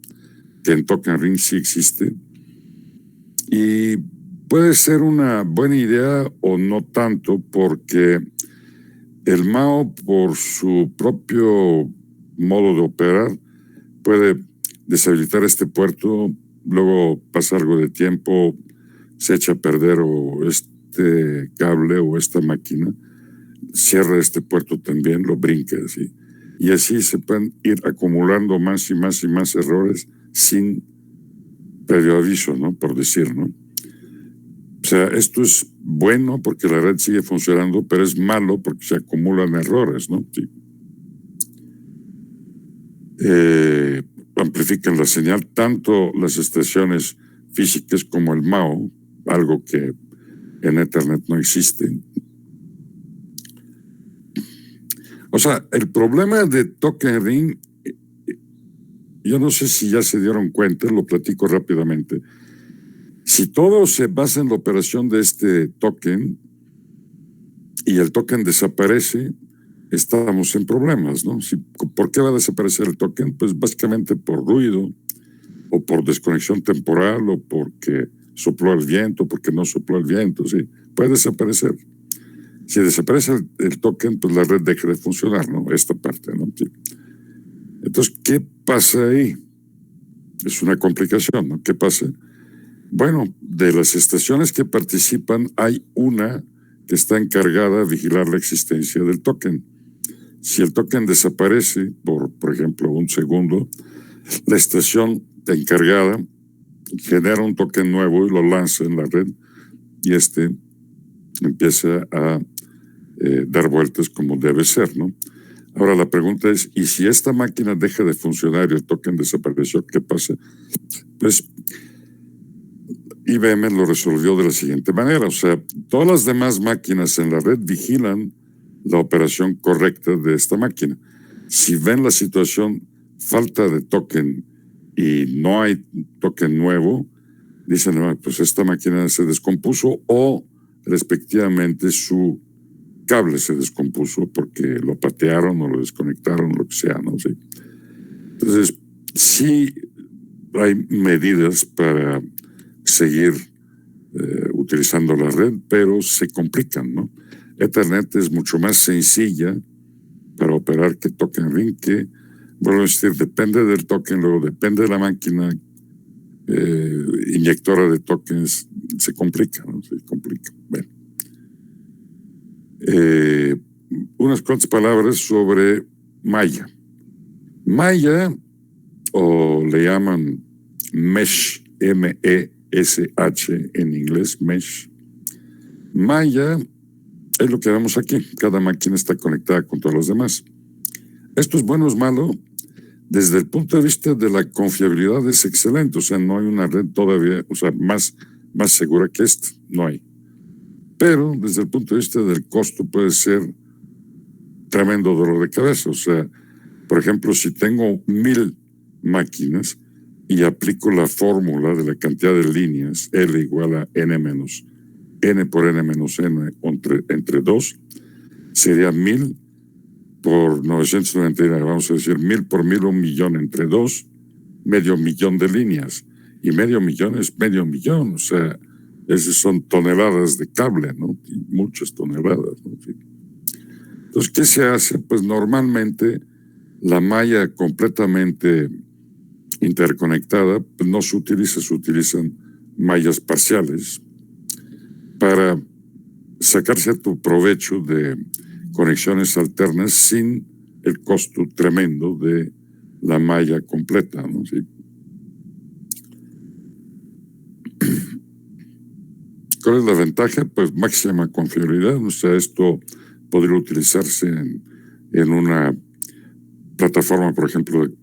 que en Token Ring sí existe. Y puede ser una buena idea o no tanto, porque el MAO, por su propio modo de operar, puede deshabilitar este puerto luego pasa algo de tiempo, se echa a perder o este cable o esta máquina, cierra este puerto también, lo brinca así. Y así se pueden ir acumulando más y más y más errores sin previo aviso, ¿no? Por decir, ¿no? O sea, esto es bueno porque la red sigue funcionando, pero es malo porque se acumulan errores, ¿no? Sí. Amplifican la señal, tanto las estaciones físicas como el MAO, algo que en Ethernet no existe. O sea, el problema de Token Ring, yo no sé si ya se dieron cuenta, lo platico rápidamente. Si todo se basa en la operación de este token y el token desaparece, estamos en problemas, ¿no? ¿Por qué va a desaparecer el token? Pues básicamente por ruido o por desconexión temporal o porque sopló el viento, porque no sopló el viento, sí, puede desaparecer. Si desaparece el token, pues la red deja de funcionar, ¿no? Esta parte, ¿no? Sí. Entonces, ¿qué pasa ahí? Es una complicación, ¿no? ¿Qué pasa? Bueno, de las estaciones que participan, hay una que está encargada de vigilar la existencia del token. Si el token desaparece por ejemplo, un segundo, la estación encargada genera un token nuevo y lo lanza en la red y empieza a dar vueltas como debe ser, ¿no? Ahora la pregunta es, ¿y si esta máquina deja de funcionar y el token desapareció, qué pasa? Pues IBM lo resolvió de la siguiente manera, o sea, todas las demás máquinas en la red vigilan la operación correcta de esta máquina. Si ven la situación, falta de token y no hay token nuevo, dicen, no, pues esta máquina se descompuso o respectivamente su cable se descompuso porque lo patearon o lo desconectaron, lo que sea, ¿no? Sí. Entonces, sí hay medidas para seguir utilizando la red, pero se complican, ¿no? Ethernet es mucho más sencilla para operar que Token Ring, que, vuelvo a decir, depende del token, luego depende de la máquina inyectora de tokens, se complica, ¿no? Se complica. Bueno. Unas cuantas palabras sobre Maya. Maya, o le llaman Mesh, M-E-S-H en inglés, Mesh. Maya es lo que vemos aquí. Cada máquina está conectada con todas las demás. Esto es bueno o es malo. Desde el punto de vista de la confiabilidad es excelente. O sea, no hay una red todavía, o sea, más segura que esta. No hay. Pero desde el punto de vista del costo puede ser tremendo dolor de cabeza. O sea, por ejemplo, si tengo 1000 máquinas y aplico la fórmula de la cantidad de líneas, L igual a N menos N por N menos N entre 2, sería 1000 por 999, vamos a decir 1000 por 1000, 1.000.000 entre 2, medio millón de líneas. Y medio millón es medio millón, o sea, esas son toneladas de cable, ¿no? Y muchas toneladas, ¿no? Sí. Entonces, ¿qué se hace? Pues normalmente la malla completamente interconectada pues no se utiliza, se utilizan mallas parciales para sacar cierto provecho de conexiones alternas sin el costo tremendo de la malla completa, ¿no? Sí. ¿Cuál es la ventaja? Pues máxima confiabilidad. O sea, esto podría utilizarse en una plataforma, por ejemplo, de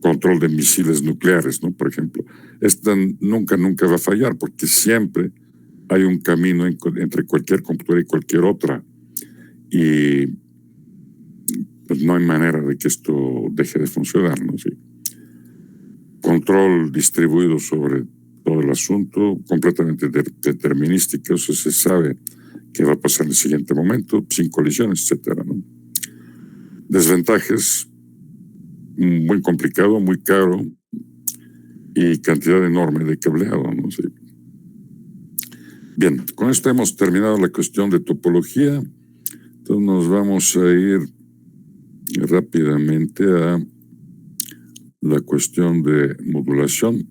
control de misiles nucleares, ¿no? Por ejemplo, esta nunca va a fallar porque siempre hay un camino entre cualquier computadora y cualquier otra. Y pues no hay manera de que esto deje de funcionar, ¿no? Sí. Control distribuido sobre todo el asunto, completamente determinístico, o sea, se sabe qué va a pasar en el siguiente momento, sin colisiones, etcétera, ¿no? Desventajas, muy complicado, muy caro y cantidad enorme de cableado, ¿no? Sí. Bien, con esto hemos terminado la cuestión de topología. Entonces nos vamos a ir rápidamente a la cuestión de modulación.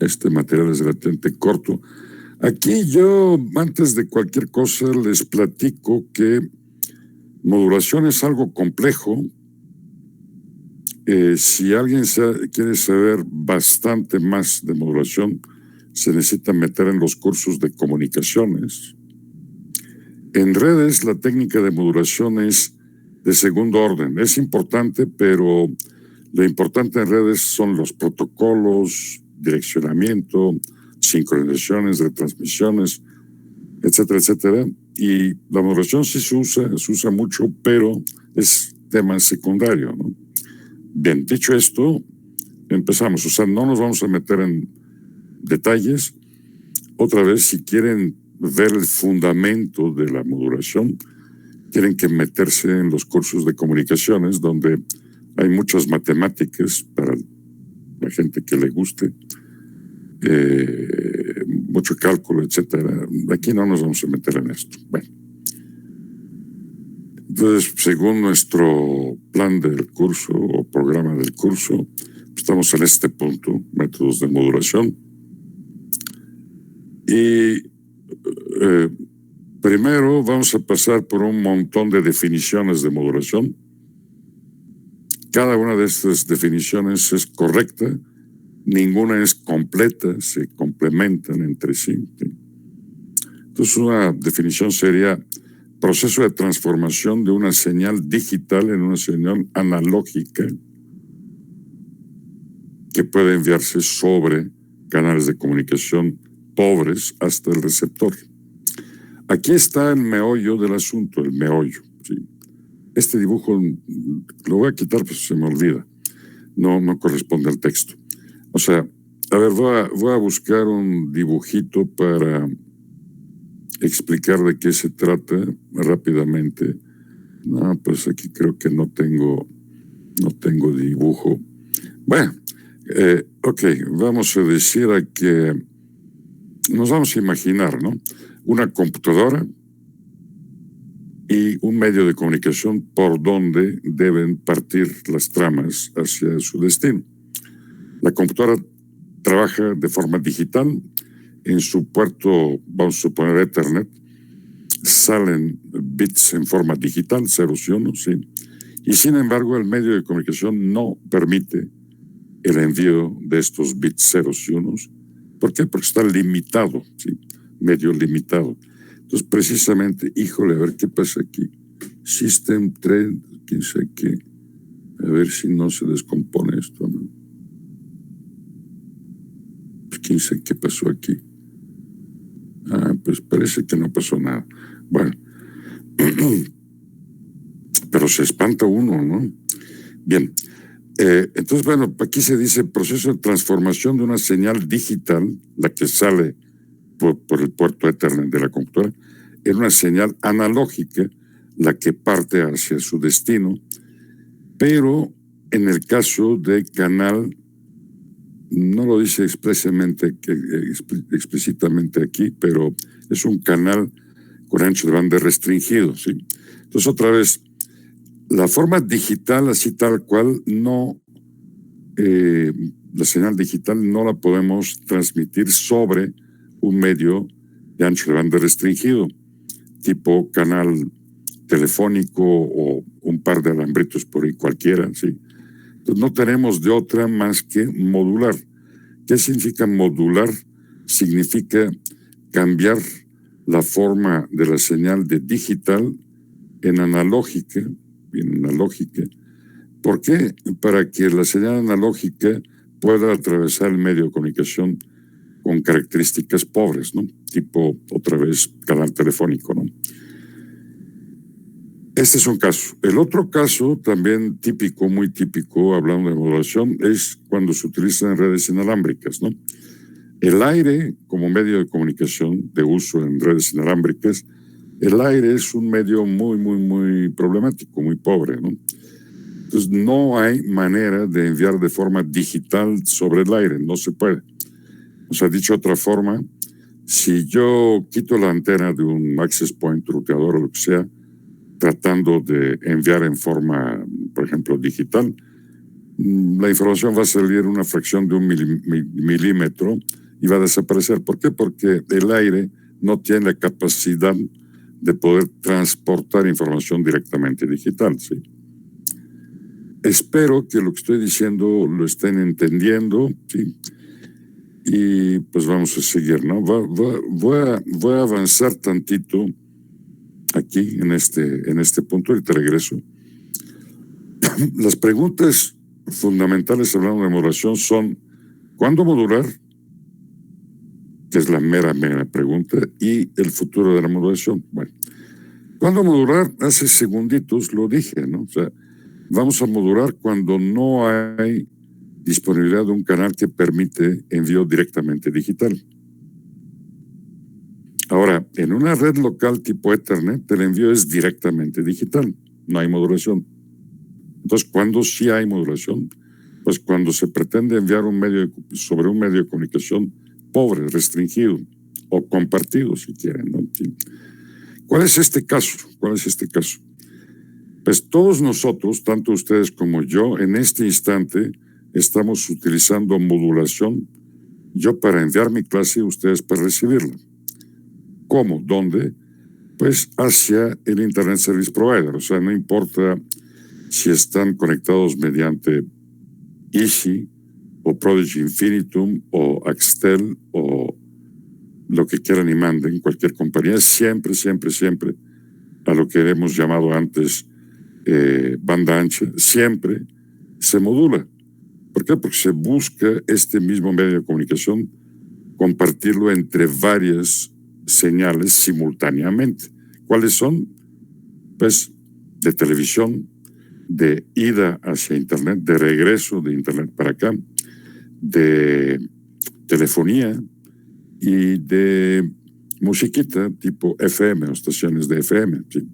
Este material es relativamente corto. Aquí yo, antes de cualquier cosa, les platico que modulación es algo complejo. Si alguien quiere saber bastante más de modulación, se necesita meter en los cursos de comunicaciones. En redes, la técnica de modulación es de segundo orden. Es importante, pero lo importante en redes son los protocolos, direccionamiento, sincronizaciones, retransmisiones, etcétera, etcétera. Y la modulación sí se usa mucho, pero es tema secundario, ¿no? Bien, dicho esto, empezamos. O sea, no nos vamos a meter en detalles. Otra vez, si quieren ver el fundamento de la modulación, tienen que meterse en los cursos de comunicaciones, donde hay muchas matemáticas para la gente que le guste, mucho cálculo, etcétera. Aquí no nos vamos a meter en esto. Bueno. Entonces, según nuestro plan del curso o programa del curso, estamos en este punto, métodos de modulación. Y primero vamos a pasar por un montón de definiciones de modulación. Cada una de estas definiciones es correcta, ninguna es completa, se complementan entre sí. Entonces, una definición sería proceso de transformación de una señal digital en una señal analógica que puede enviarse sobre canales de comunicación pobres hasta el receptor. Aquí está el meollo del asunto, el meollo. ¿Sí? Este dibujo lo voy a quitar, pues se me olvida. No corresponde al texto. O sea, a ver, voy a buscar un dibujito para explicar de qué se trata rápidamente. No, pues aquí creo que no tengo dibujo. Bueno, ok, vamos a decir que nos vamos a imaginar, ¿no? Una computadora y un medio de comunicación por donde deben partir las tramas hacia su destino. La computadora trabaja de forma digital. En su puerto, vamos a suponer Ethernet, salen bits en forma digital, ceros y unos, ¿sí? Y sin embargo, el medio de comunicación no permite el envío de estos bits ceros y unos. ¿Por qué? Porque está limitado, ¿sí? Medio limitado. Entonces, precisamente, híjole, a ver qué pasa aquí. System Trend, quién sabe qué. A ver si no se descompone esto, ¿no? Pues quién sabe qué pasó aquí. Ah, pues parece que no pasó nada. Bueno, pero se espanta uno, ¿no? Bien, entonces, bueno, aquí se dice proceso de transformación de una señal digital, la que sale por el puerto Ethernet de la computadora, en una señal analógica, la que parte hacia su destino, pero en el caso de canal, no lo dice explícitamente aquí, pero es un canal con ancho de banda restringido, ¿sí? Entonces, otra vez, la forma digital, así tal cual, no, la señal digital no la podemos transmitir sobre un medio de ancho de banda restringido, tipo canal telefónico o un par de alambritos por ahí cualquiera, ¿sí? Entonces, no tenemos de otra más que modular. ¿Qué significa modular? Significa cambiar la forma de la señal de digital en analógica. ¿Por qué? Para que la señal analógica pueda atravesar el medio de comunicación con características pobres, ¿no? Tipo, otra vez, canal telefónico, ¿no? Este es un caso. El otro caso, también típico, muy típico, hablando de modulación, es cuando se utilizan redes inalámbricas, ¿no? El aire, como medio de comunicación de uso en redes inalámbricas, el aire es un medio muy problemático, muy pobre, ¿no? Entonces, no hay manera de enviar de forma digital sobre el aire, no se puede. O sea, dicho de otra forma, si yo quito la antena de un access point, ruteador o lo que sea, tratando de enviar en forma, por ejemplo, digital, la información va a salir una fracción de un milímetro y va a desaparecer. ¿Por qué? Porque el aire no tiene la capacidad de poder transportar información directamente digital, ¿sí? Espero que lo que estoy diciendo lo estén entendiendo, ¿sí? Y pues vamos a seguir, ¿no? Voy a avanzar tantito aquí en este punto y te regreso. Las preguntas fundamentales hablando de modulación son: ¿cuándo modular? Que es la mera pregunta, y el futuro de la modulación. Bueno, ¿cuándo modular? Hace segunditos lo dije, ¿no? O sea, vamos a modular cuando no hay disponibilidad de un canal que permite envío directamente digital. Ahora, en una red local tipo Ethernet, el envío es directamente digital, no hay modulación. Entonces, ¿cuándo sí hay modulación? Pues cuando se pretende enviar sobre un medio de comunicación pobre, restringido o compartido, si quieren, ¿no? Sí. ¿Cuál es este caso? Pues todos nosotros, tanto ustedes como yo, en este instante estamos utilizando modulación, yo para enviar mi clase y ustedes para recibirla. ¿Cómo? ¿Dónde? Pues hacia el Internet Service Provider. O sea, no importa si están conectados mediante Easy o Prodigy Infinitum o Axtel o lo que quieran y manden, cualquier compañía, siempre a lo que hemos llamado antes banda ancha, siempre se modula. ¿Por qué? Porque se busca este mismo medio de comunicación compartirlo entre varias señales simultáneamente. ¿Cuáles son? Pues de televisión, de ida hacia Internet, de regreso de Internet para acá, de telefonía y de musiquita tipo FM o estaciones de FM. ¿Sí?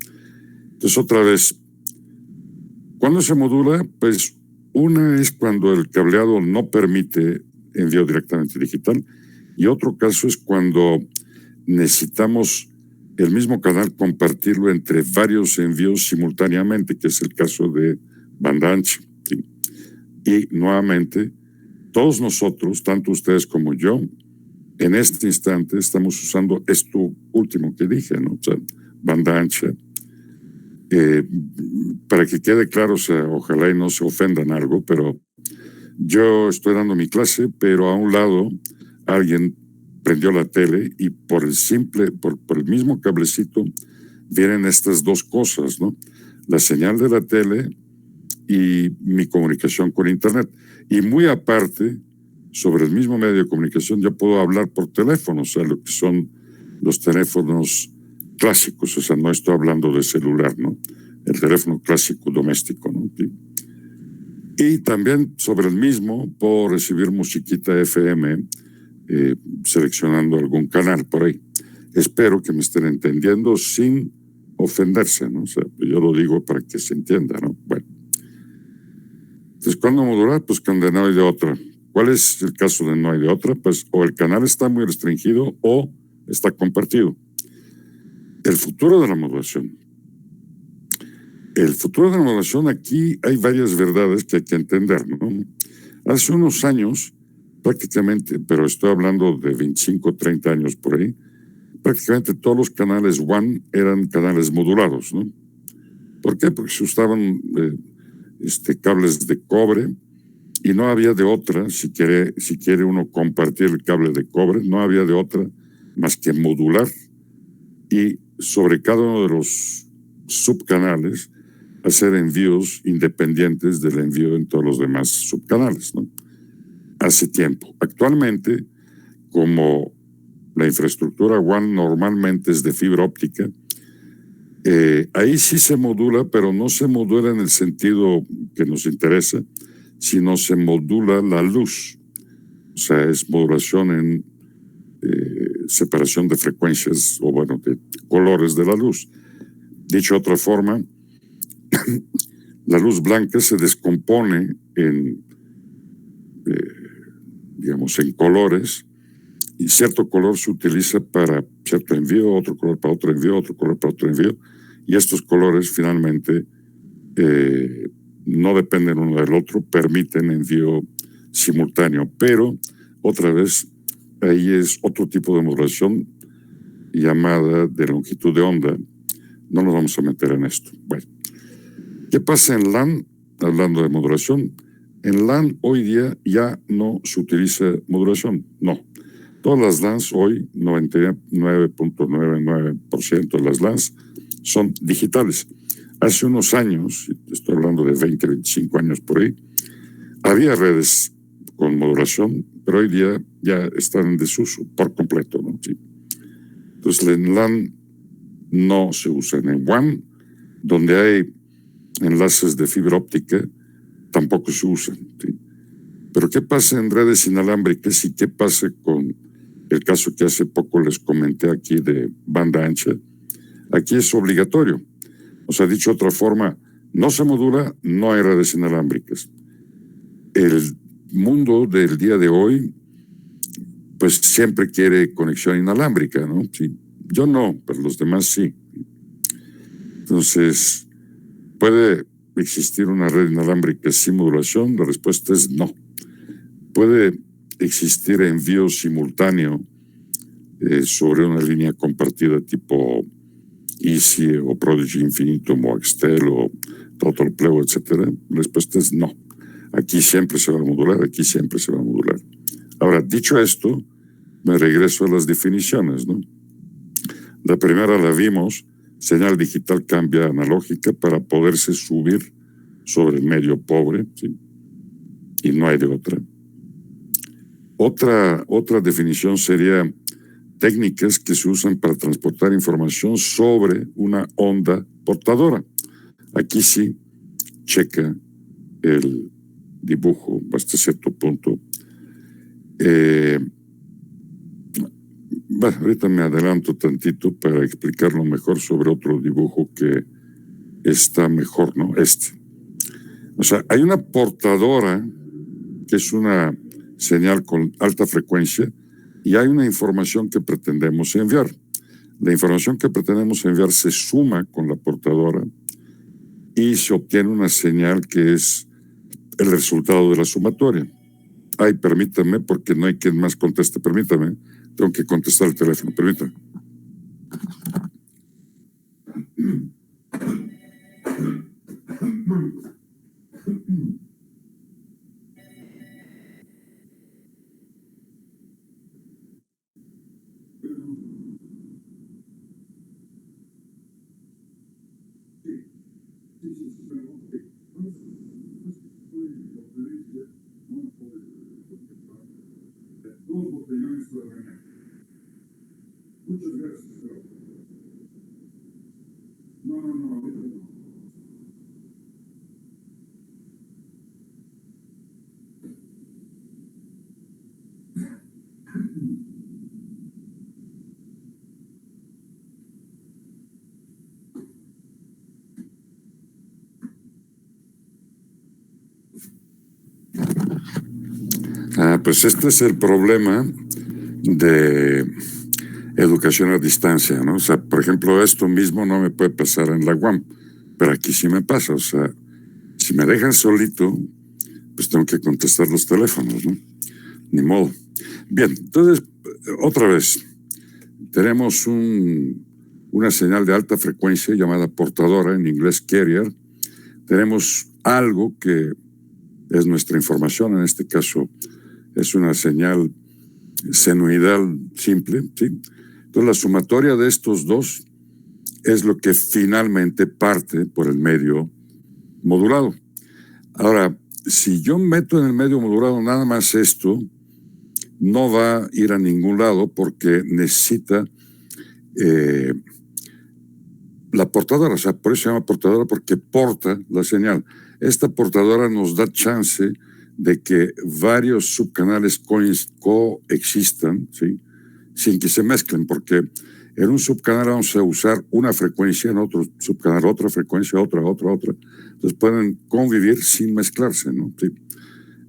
Entonces, otra vez, ¿cuándo se modula? Pues una es cuando el cableado no permite envío directamente digital, y otro caso es cuando necesitamos el mismo canal compartirlo entre varios envíos simultáneamente, que es el caso de banda ancha. ¿Sí? Y nuevamente, todos nosotros, tanto ustedes como yo, en este instante estamos usando esto último que dije, ¿no? O sea, banda ancha. Para que quede claro, o sea, ojalá y no se ofendan algo, pero yo estoy dando mi clase, pero a un lado alguien prendió la tele y por el mismo cablecito vienen estas dos cosas, ¿no? La señal de la tele y mi comunicación con Internet. Y muy aparte, sobre el mismo medio de comunicación, yo puedo hablar por teléfono, o sea, lo que son los teléfonos clásicos, o sea, no estoy hablando de celular, ¿no? El teléfono clásico doméstico, ¿no? ¿Sí? Y también sobre el mismo puedo recibir musiquita FM, seleccionando algún canal por ahí. Espero que me estén entendiendo sin ofenderse, ¿no? O sea, yo lo digo para que se entienda, ¿no? Bueno. Entonces, ¿cuándo modular? Pues cuando no hay de otra. ¿Cuál es el caso de no hay de otra? Pues o el canal está muy restringido o está compartido. El futuro de la modulación. El futuro de la modulación, aquí hay varias verdades que hay que entender, ¿no? Hace unos años, prácticamente, pero estoy hablando de 25, 30 años por ahí, prácticamente todos los canales WAN eran canales modulados, ¿no? ¿Por qué? Porque se usaban cables de cobre y no había de otra, si quiere uno compartir el cable de cobre, no había de otra más que modular, y sobre cada uno de los subcanales hacer envíos independientes del envío en todos los demás subcanales, ¿no? Hace tiempo. Actualmente, como la infraestructura WAN normalmente es de fibra óptica, ahí sí se modula, pero no se modula en el sentido que nos interesa, sino se modula la luz. O sea, es modulación en separación de frecuencias, o bueno, de colores de la luz. Dicho de otra forma, la luz blanca se descompone en, en colores, y cierto color se utiliza para cierto envío, otro color para otro envío, otro color para otro envío, y estos colores finalmente no dependen uno del otro, permiten envío simultáneo, pero otra vez ahí es otro tipo de modulación llamada de longitud de onda. No nos vamos a meter en esto. Bueno, ¿qué pasa en LAN? Hablando de modulación, en LAN hoy día ya no se utiliza modulación, no. Todas las LANs hoy, 99.99% de las LANs son digitales. Hace unos años, estoy hablando de 20, 25 años por ahí, había redes con modulación, pero hoy día ya están en desuso por completo, ¿no? Sí. Entonces, en LAN no se usa. En WAN, donde hay enlaces de fibra óptica, tampoco se usan. ¿Sí? Pero ¿qué pasa en redes inalámbricas y qué pasa con el caso que hace poco les comenté aquí de banda ancha? Aquí es obligatorio. O sea, dicho de otra forma, no se modula, no hay redes inalámbricas. El mundo del día de hoy, pues siempre quiere conexión inalámbrica, ¿no? Sí. Yo no, pero los demás sí. Entonces, ¿puede existir una red inalámbrica sin modulación? La respuesta es no. ¿Puede existir envío simultáneo sobre una línea compartida tipo Easy o Prodigy Infinitum o Axtel o Total Play, etcétera? La respuesta es no. Aquí siempre se va a modular, aquí siempre se va a modular. Ahora, dicho esto, me regreso a las definiciones, ¿no? La primera la vimos, señal digital cambia analógica para poderse subir sobre el medio pobre, ¿sí? Y no hay de otra. Otra definición sería técnicas que se usan para transportar información sobre una onda portadora. Aquí sí, checa el dibujo hasta cierto punto. Bueno, ahorita me adelanto tantito para explicarlo mejor sobre otro dibujo que está mejor, ¿no? O sea, hay una portadora que es una señal con alta frecuencia y hay una información que pretendemos enviar. La información que pretendemos enviar se suma con la portadora y se obtiene una señal que es el resultado de la sumatoria. Ay, permítame, porque no hay quien más conteste, permítame. Tengo que contestar el teléfono, permítame. Muchas gracias. No. Pues este es el problema de educación a distancia, ¿no? O sea, por ejemplo, esto mismo no me puede pasar en la UAM, pero aquí sí me pasa. O sea, si me dejan solito, pues tengo que contestar los teléfonos, ¿no? Ni modo. Bien, entonces, otra vez, tenemos una señal de alta frecuencia llamada portadora, en inglés carrier. Tenemos algo que es nuestra información, en este caso es una señal senoidal simple, ¿sí? Entonces la sumatoria de estos dos es lo que finalmente parte por el medio modulado. Ahora, si yo meto en el medio modulado nada más esto, no va a ir a ningún lado porque necesita la portadora, o sea, por eso se llama portadora, porque porta la señal. Esta portadora nos da chance de que varios subcanales coexistan, ¿sí? Sin que se mezclen, porque en un subcanal vamos a usar una frecuencia, en otro subcanal otra frecuencia, otra. Entonces pueden convivir sin mezclarse, ¿no? Sí.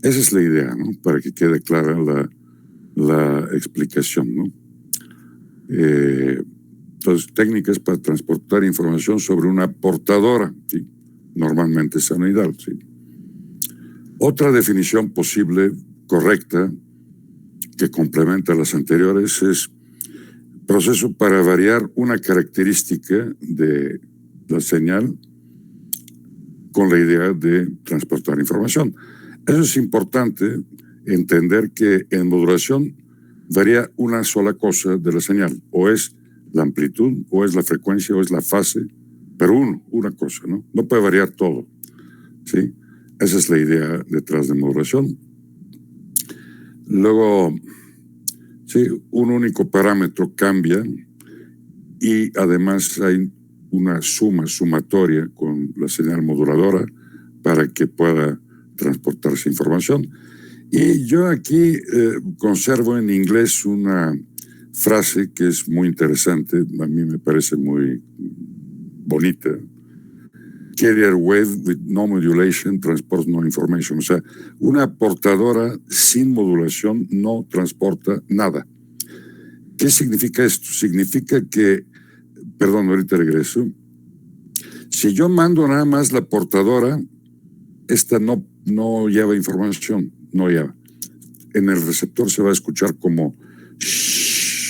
Esa es la idea, ¿no? Para que quede clara la explicación, ¿no? Entonces, técnicas para transportar información sobre una portadora, ¿sí? Normalmente senoidal, ¿sí? Otra definición posible, correcta, que complementa las anteriores, es proceso para variar una característica de la señal con la idea de transportar información. Eso es importante, entender que en modulación varía una sola cosa de la señal, o es la amplitud, o es la frecuencia, o es la fase, pero una cosa, ¿no? No puede variar todo, ¿sí? Esa es la idea detrás de modulación. Luego, sí, un único parámetro cambia y además hay una sumatoria con la señal moduladora para que pueda transportarse información. Y yo aquí conservo en inglés una frase que es muy interesante, a mí me parece muy bonita. Carrier wave with no modulation transports no information. O sea, una portadora sin modulación no transporta nada. ¿Qué significa esto? Significa que, perdón, ahorita regreso, si yo mando nada más la portadora, esta no lleva información, no lleva. En el receptor se va a escuchar como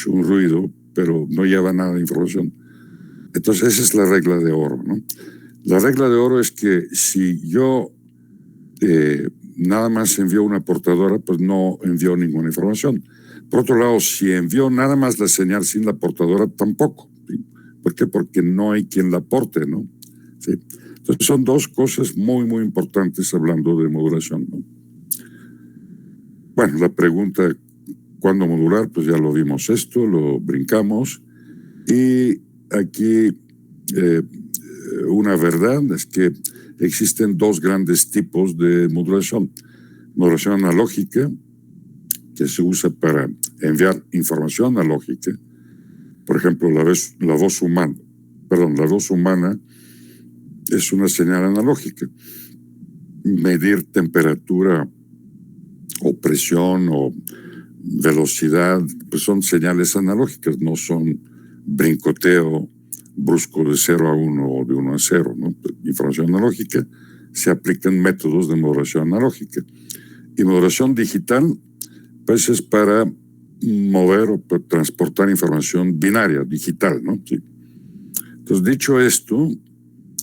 un ruido, pero no lleva nada de información. Entonces esa es la regla de oro, ¿no? La regla de oro es que si yo nada más envío una portadora, pues no envío ninguna información. Por otro lado, si envío nada más la señal sin la portadora, tampoco. ¿Sí? ¿Por qué? Porque no hay quien la porte, ¿no? ¿Sí? Entonces son dos cosas muy, muy importantes hablando de modulación, ¿no? Bueno, la pregunta, ¿cuándo modular? Pues ya lo vimos esto, lo brincamos. Y aquí una verdad es que existen dos grandes tipos de modulación. Modulación analógica, que se usa para enviar información analógica. Por ejemplo, la voz humana es una señal analógica. Medir temperatura o presión o velocidad, pues son señales analógicas, no son brincoteo brusco de 0 a 1 o de 1 a 0, ¿no? Información analógica se aplican métodos de modulación analógica. Y modulación digital, pues es para mover o para transportar información binaria, digital, ¿no? Sí. Entonces, dicho esto,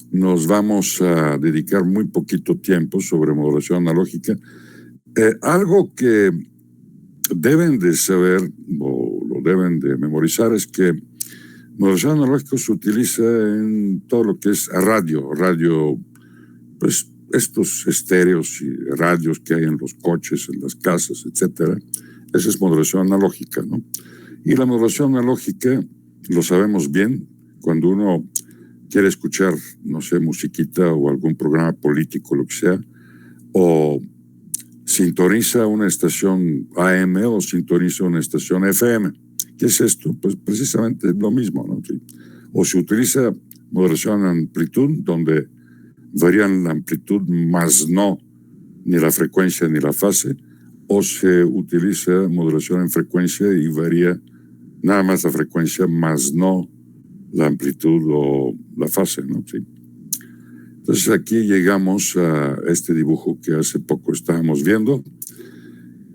nos vamos a dedicar muy poquito tiempo sobre modulación analógica. Algo que deben de saber o lo deben de memorizar es que modulación analógica se utiliza en todo lo que es radio, pues estos estéreos y radios que hay en los coches, en las casas, etcétera. Esa es modulación analógica, ¿no? Y la modulación analógica, lo sabemos bien, cuando uno quiere escuchar, no sé, musiquita o algún programa político, lo que sea, o sintoniza una estación AM o sintoniza una estación FM. ¿Qué es esto? Pues precisamente lo mismo, ¿no? Sí. O se utiliza modulación en amplitud, donde varían la amplitud más no ni la frecuencia ni la fase, o se utiliza modulación en frecuencia y varía nada más la frecuencia más no la amplitud o la fase, ¿no? Sí. Entonces aquí llegamos a este dibujo que hace poco estábamos viendo.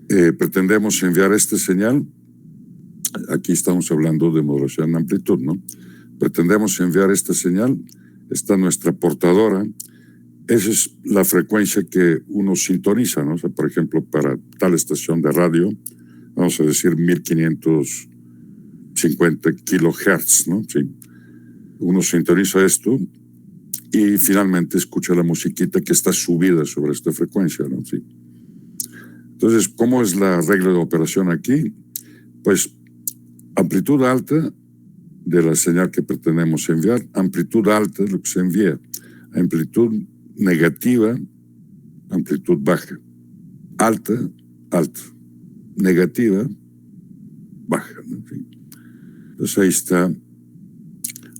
Pretendemos enviar esta señal. Aquí estamos hablando de modulación en amplitud, ¿no? Pretendemos enviar esta señal. Está nuestra portadora. Esa es la frecuencia que uno sintoniza, ¿no? O sea, por ejemplo, para tal estación de radio, vamos a decir 1550 kilohertz, ¿no? Sí. Uno sintoniza esto y finalmente escucha la musiquita que está subida sobre esta frecuencia, ¿no? Sí. Entonces, ¿cómo es la regla de operación aquí? Pues amplitud alta de la señal que pretendemos enviar, amplitud alta de lo que se envía, amplitud negativa, amplitud baja, alta, negativa, baja, ¿no? Sí. Entonces ahí está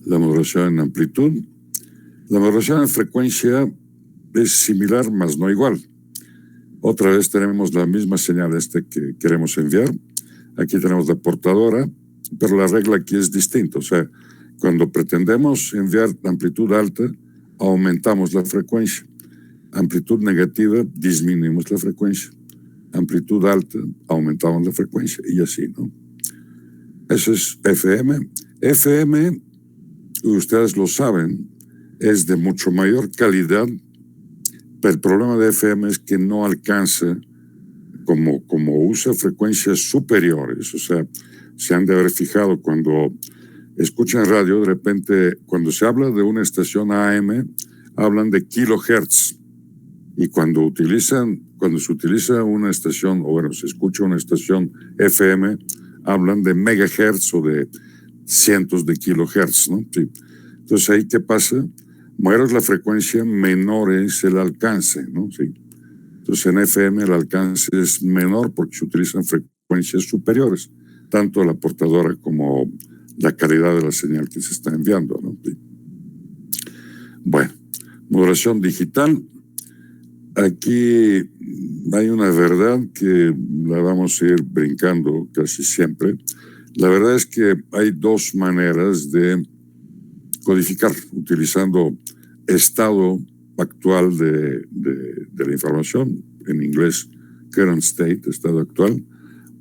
la modulación en amplitud. La modulación en frecuencia es similar, mas no igual. Otra vez tenemos la misma señal que queremos enviar. Aquí tenemos la portadora, pero la regla aquí es distinta. O sea, cuando pretendemos enviar amplitud alta, aumentamos la frecuencia. Amplitud negativa, disminuimos la frecuencia. Amplitud alta, aumentamos la frecuencia y así, ¿no? Eso es FM. FM, ustedes lo saben, es de mucho mayor calidad, pero el problema de FM es que no alcanza, como usa frecuencias superiores, o sea, se han de haber fijado cuando escuchan radio, de repente, cuando se habla de una estación AM, hablan de kilohertz, y cuando se utiliza una estación, o bueno, se escucha una estación FM, hablan de megahertz o de cientos de kilohertz, ¿no? Sí. Entonces, ¿ahí qué pasa? Mayor es la frecuencia, menor es el alcance, ¿no? Sí. Entonces, en FM el alcance es menor porque se utilizan frecuencias superiores, tanto la portadora como la calidad de la señal que se está enviando, ¿no? Sí. Bueno, modulación digital. Aquí hay una verdad que la vamos a ir brincando casi siempre. La verdad es que hay dos maneras de codificar, utilizando estado actual de la información, en inglés current state, estado actual,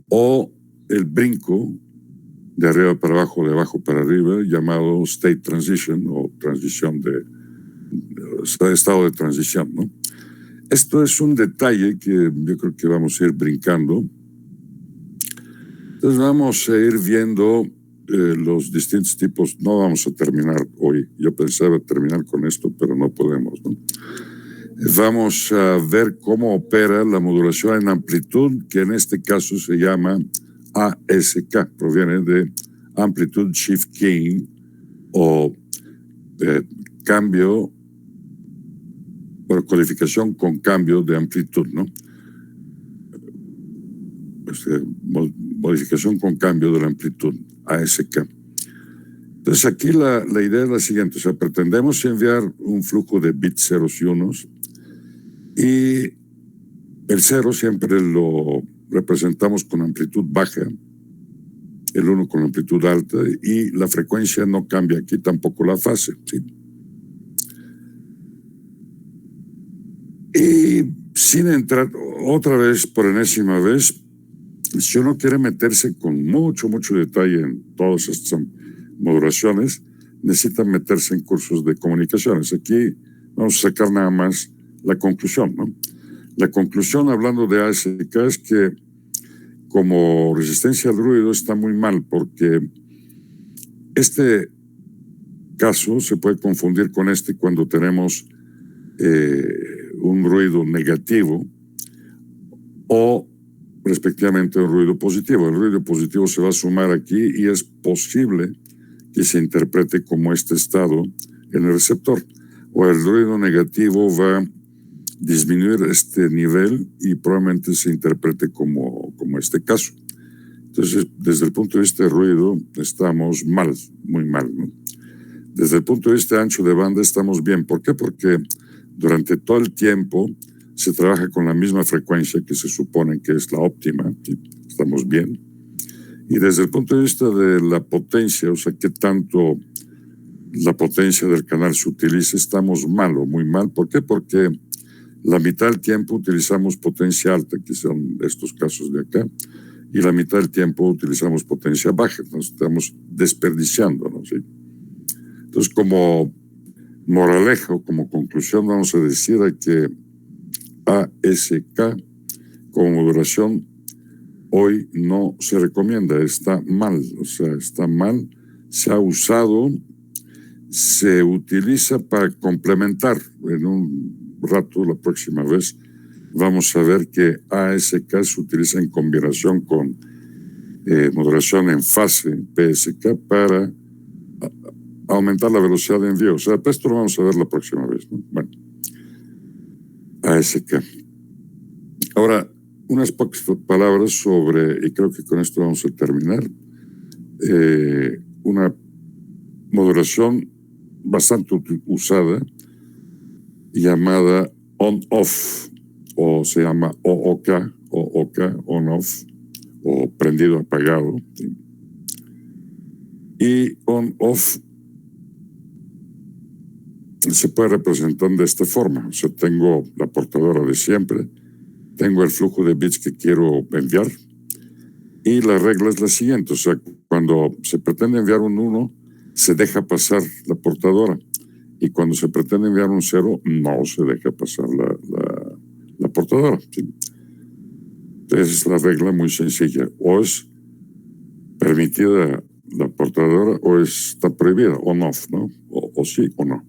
o el brinco de arriba para abajo, de abajo para arriba, llamado state transition o transición estado de transición, ¿no? Esto es un detalle que yo creo que vamos a ir brincando. Entonces vamos a ir viendo los distintos tipos. No vamos a terminar hoy. Yo pensaba terminar con esto, pero no podemos, ¿no? Vamos a ver cómo opera la modulación en amplitud, que en este caso se llama ASK. Proviene de Amplitude Shift Keying o cambio por codificación con cambio de amplitud, ¿no? Modificación con cambio de la amplitud, ASK. Entonces aquí la idea es la siguiente, o sea, pretendemos enviar un flujo de bits ceros y unos y el cero siempre lo representamos con amplitud baja, el uno con amplitud alta y la frecuencia no cambia aquí, tampoco la fase, ¿sí? Y sin entrar otra vez, por enésima vez, si uno quiere meterse con mucho detalle en todas estas modulaciones, necesita meterse en cursos de comunicaciones. Aquí vamos a sacar nada más la conclusión, ¿no? La conclusión, hablando de ASK, es que como resistencia al ruido está muy mal, porque este caso se puede confundir con este cuando tenemos un ruido negativo o respectivamente un ruido positivo. El ruido positivo se va a sumar aquí y es posible que se interprete como este estado en el receptor, o el ruido negativo va a disminuir este nivel y probablemente se interprete como este caso. Entonces, desde el punto de vista de ruido, estamos mal, muy mal, ¿no? Desde el punto de vista ancho de banda, estamos bien. ¿Por qué? Porque durante todo el tiempo se trabaja con la misma frecuencia que se supone que es la óptima, estamos bien. Y desde el punto de vista de la potencia, o sea, qué tanto la potencia del canal se utiliza, estamos mal o muy mal. ¿Por qué? Porque la mitad del tiempo utilizamos potencia alta, que son estos casos de acá, y la mitad del tiempo utilizamos potencia baja, nos estamos desperdiciando, ¿no? ¿Sí? Entonces, como moraleja o como conclusión, vamos a decir que ASK como modulación hoy no se recomienda, está mal, o sea, está mal, se ha usado, se utiliza para complementar. En un rato, la próxima vez, vamos a ver que ASK se utiliza en combinación con modulación en fase, PSK, para aumentar la velocidad de envío. O sea, esto lo vamos a ver la próxima vez, ¿no? Bueno, ASK. Ahora, unas pocas palabras sobre, y creo que con esto vamos a terminar, una modulación bastante usada llamada on-off, o se llama OOK, on-off, o prendido apagado, ¿sí? Y on-off se puede representar de esta forma. O sea, tengo la portadora de siempre, tengo el flujo de bits que quiero enviar y la regla es la siguiente. O sea, cuando se pretende enviar un 1, se deja pasar la portadora y cuando se pretende enviar un 0, no se deja pasar la portadora. ¿Sí? Esa es la regla muy sencilla. O es permitida la portadora o está prohibida, on-off, ¿no? O sí o no.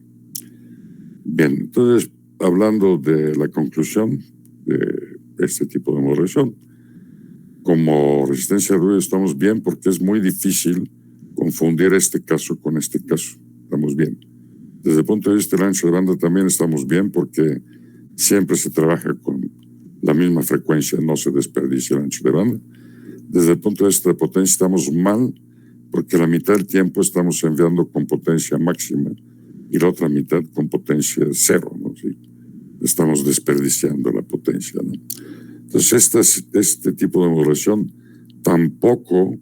Bien, entonces, hablando de la conclusión de este tipo de moderación, como resistencia al ruido estamos bien porque es muy difícil confundir este caso con este caso. Estamos bien. Desde el punto de vista del ancho de banda también estamos bien porque siempre se trabaja con la misma frecuencia, no se desperdicia el ancho de banda. Desde el punto de vista de potencia estamos mal porque la mitad del tiempo estamos enviando con potencia máxima y la otra mitad con potencia cero, ¿no? Sí. Estamos desperdiciando la potencia, ¿no? Entonces, este tipo de modulación tampoco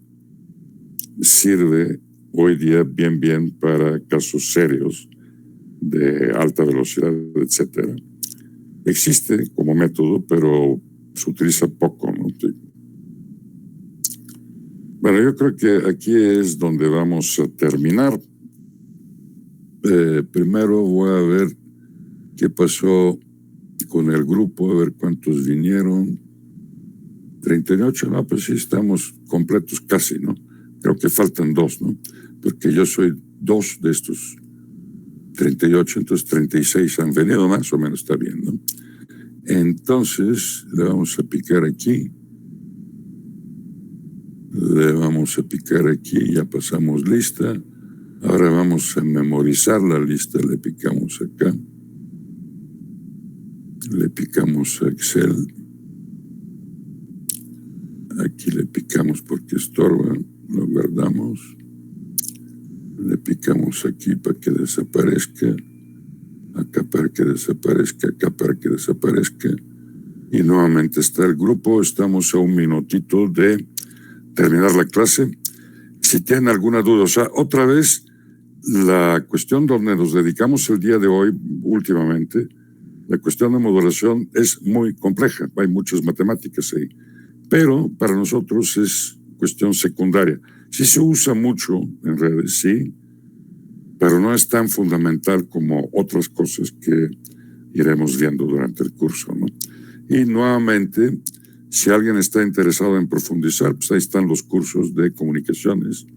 sirve hoy día bien para casos serios de alta velocidad, etcétera. Existe como método, pero se utiliza poco, ¿no? Sí. Bueno, yo creo que aquí es donde vamos a terminar. Primero voy a ver qué pasó con el grupo, a ver cuántos vinieron. 38, no, pues sí, estamos completos casi, ¿no? Creo que faltan 2, ¿no? Porque yo soy 2 de estos 38, entonces 36 han venido más o menos, está bien, ¿no? Entonces, le vamos a picar aquí. Le vamos a picar aquí, ya pasamos lista. Ahora vamos a memorizar la lista, le picamos acá. Le picamos a Excel. Aquí le picamos porque estorba, lo guardamos. Le picamos aquí para que desaparezca. Acá para que desaparezca, acá para que desaparezca. Y nuevamente está el grupo. Estamos a un minutito de terminar la clase. Si tienen alguna duda, o sea, otra vez, la cuestión donde nos dedicamos el día de hoy, últimamente, la cuestión de modulación es muy compleja. Hay muchas matemáticas ahí. Pero para nosotros es cuestión secundaria. Sí se usa mucho en redes, sí, pero no es tan fundamental como otras cosas que iremos viendo durante el curso, ¿no? Y nuevamente, si alguien está interesado en profundizar, pues ahí están los cursos de comunicaciones.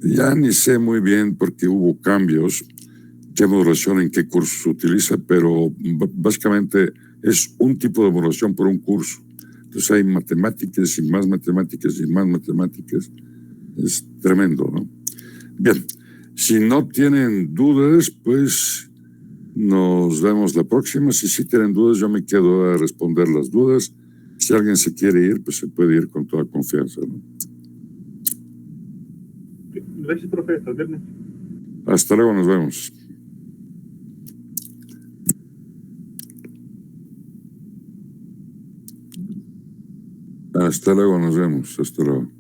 Ya ni sé muy bien porque hubo cambios, qué modulación en qué curso se utiliza, pero básicamente es un tipo de modulación por un curso. Entonces hay matemáticas y más matemáticas y más matemáticas. Es tremendo, ¿no? Bien, si no tienen dudas, pues nos vemos la próxima. Si sí tienen dudas, yo me quedo a responder las dudas. Si alguien se quiere ir, pues se puede ir con toda confianza, ¿no? Gracias, profe. Hasta el viernes. Hasta luego, nos vemos. Hasta luego, nos vemos. Hasta luego.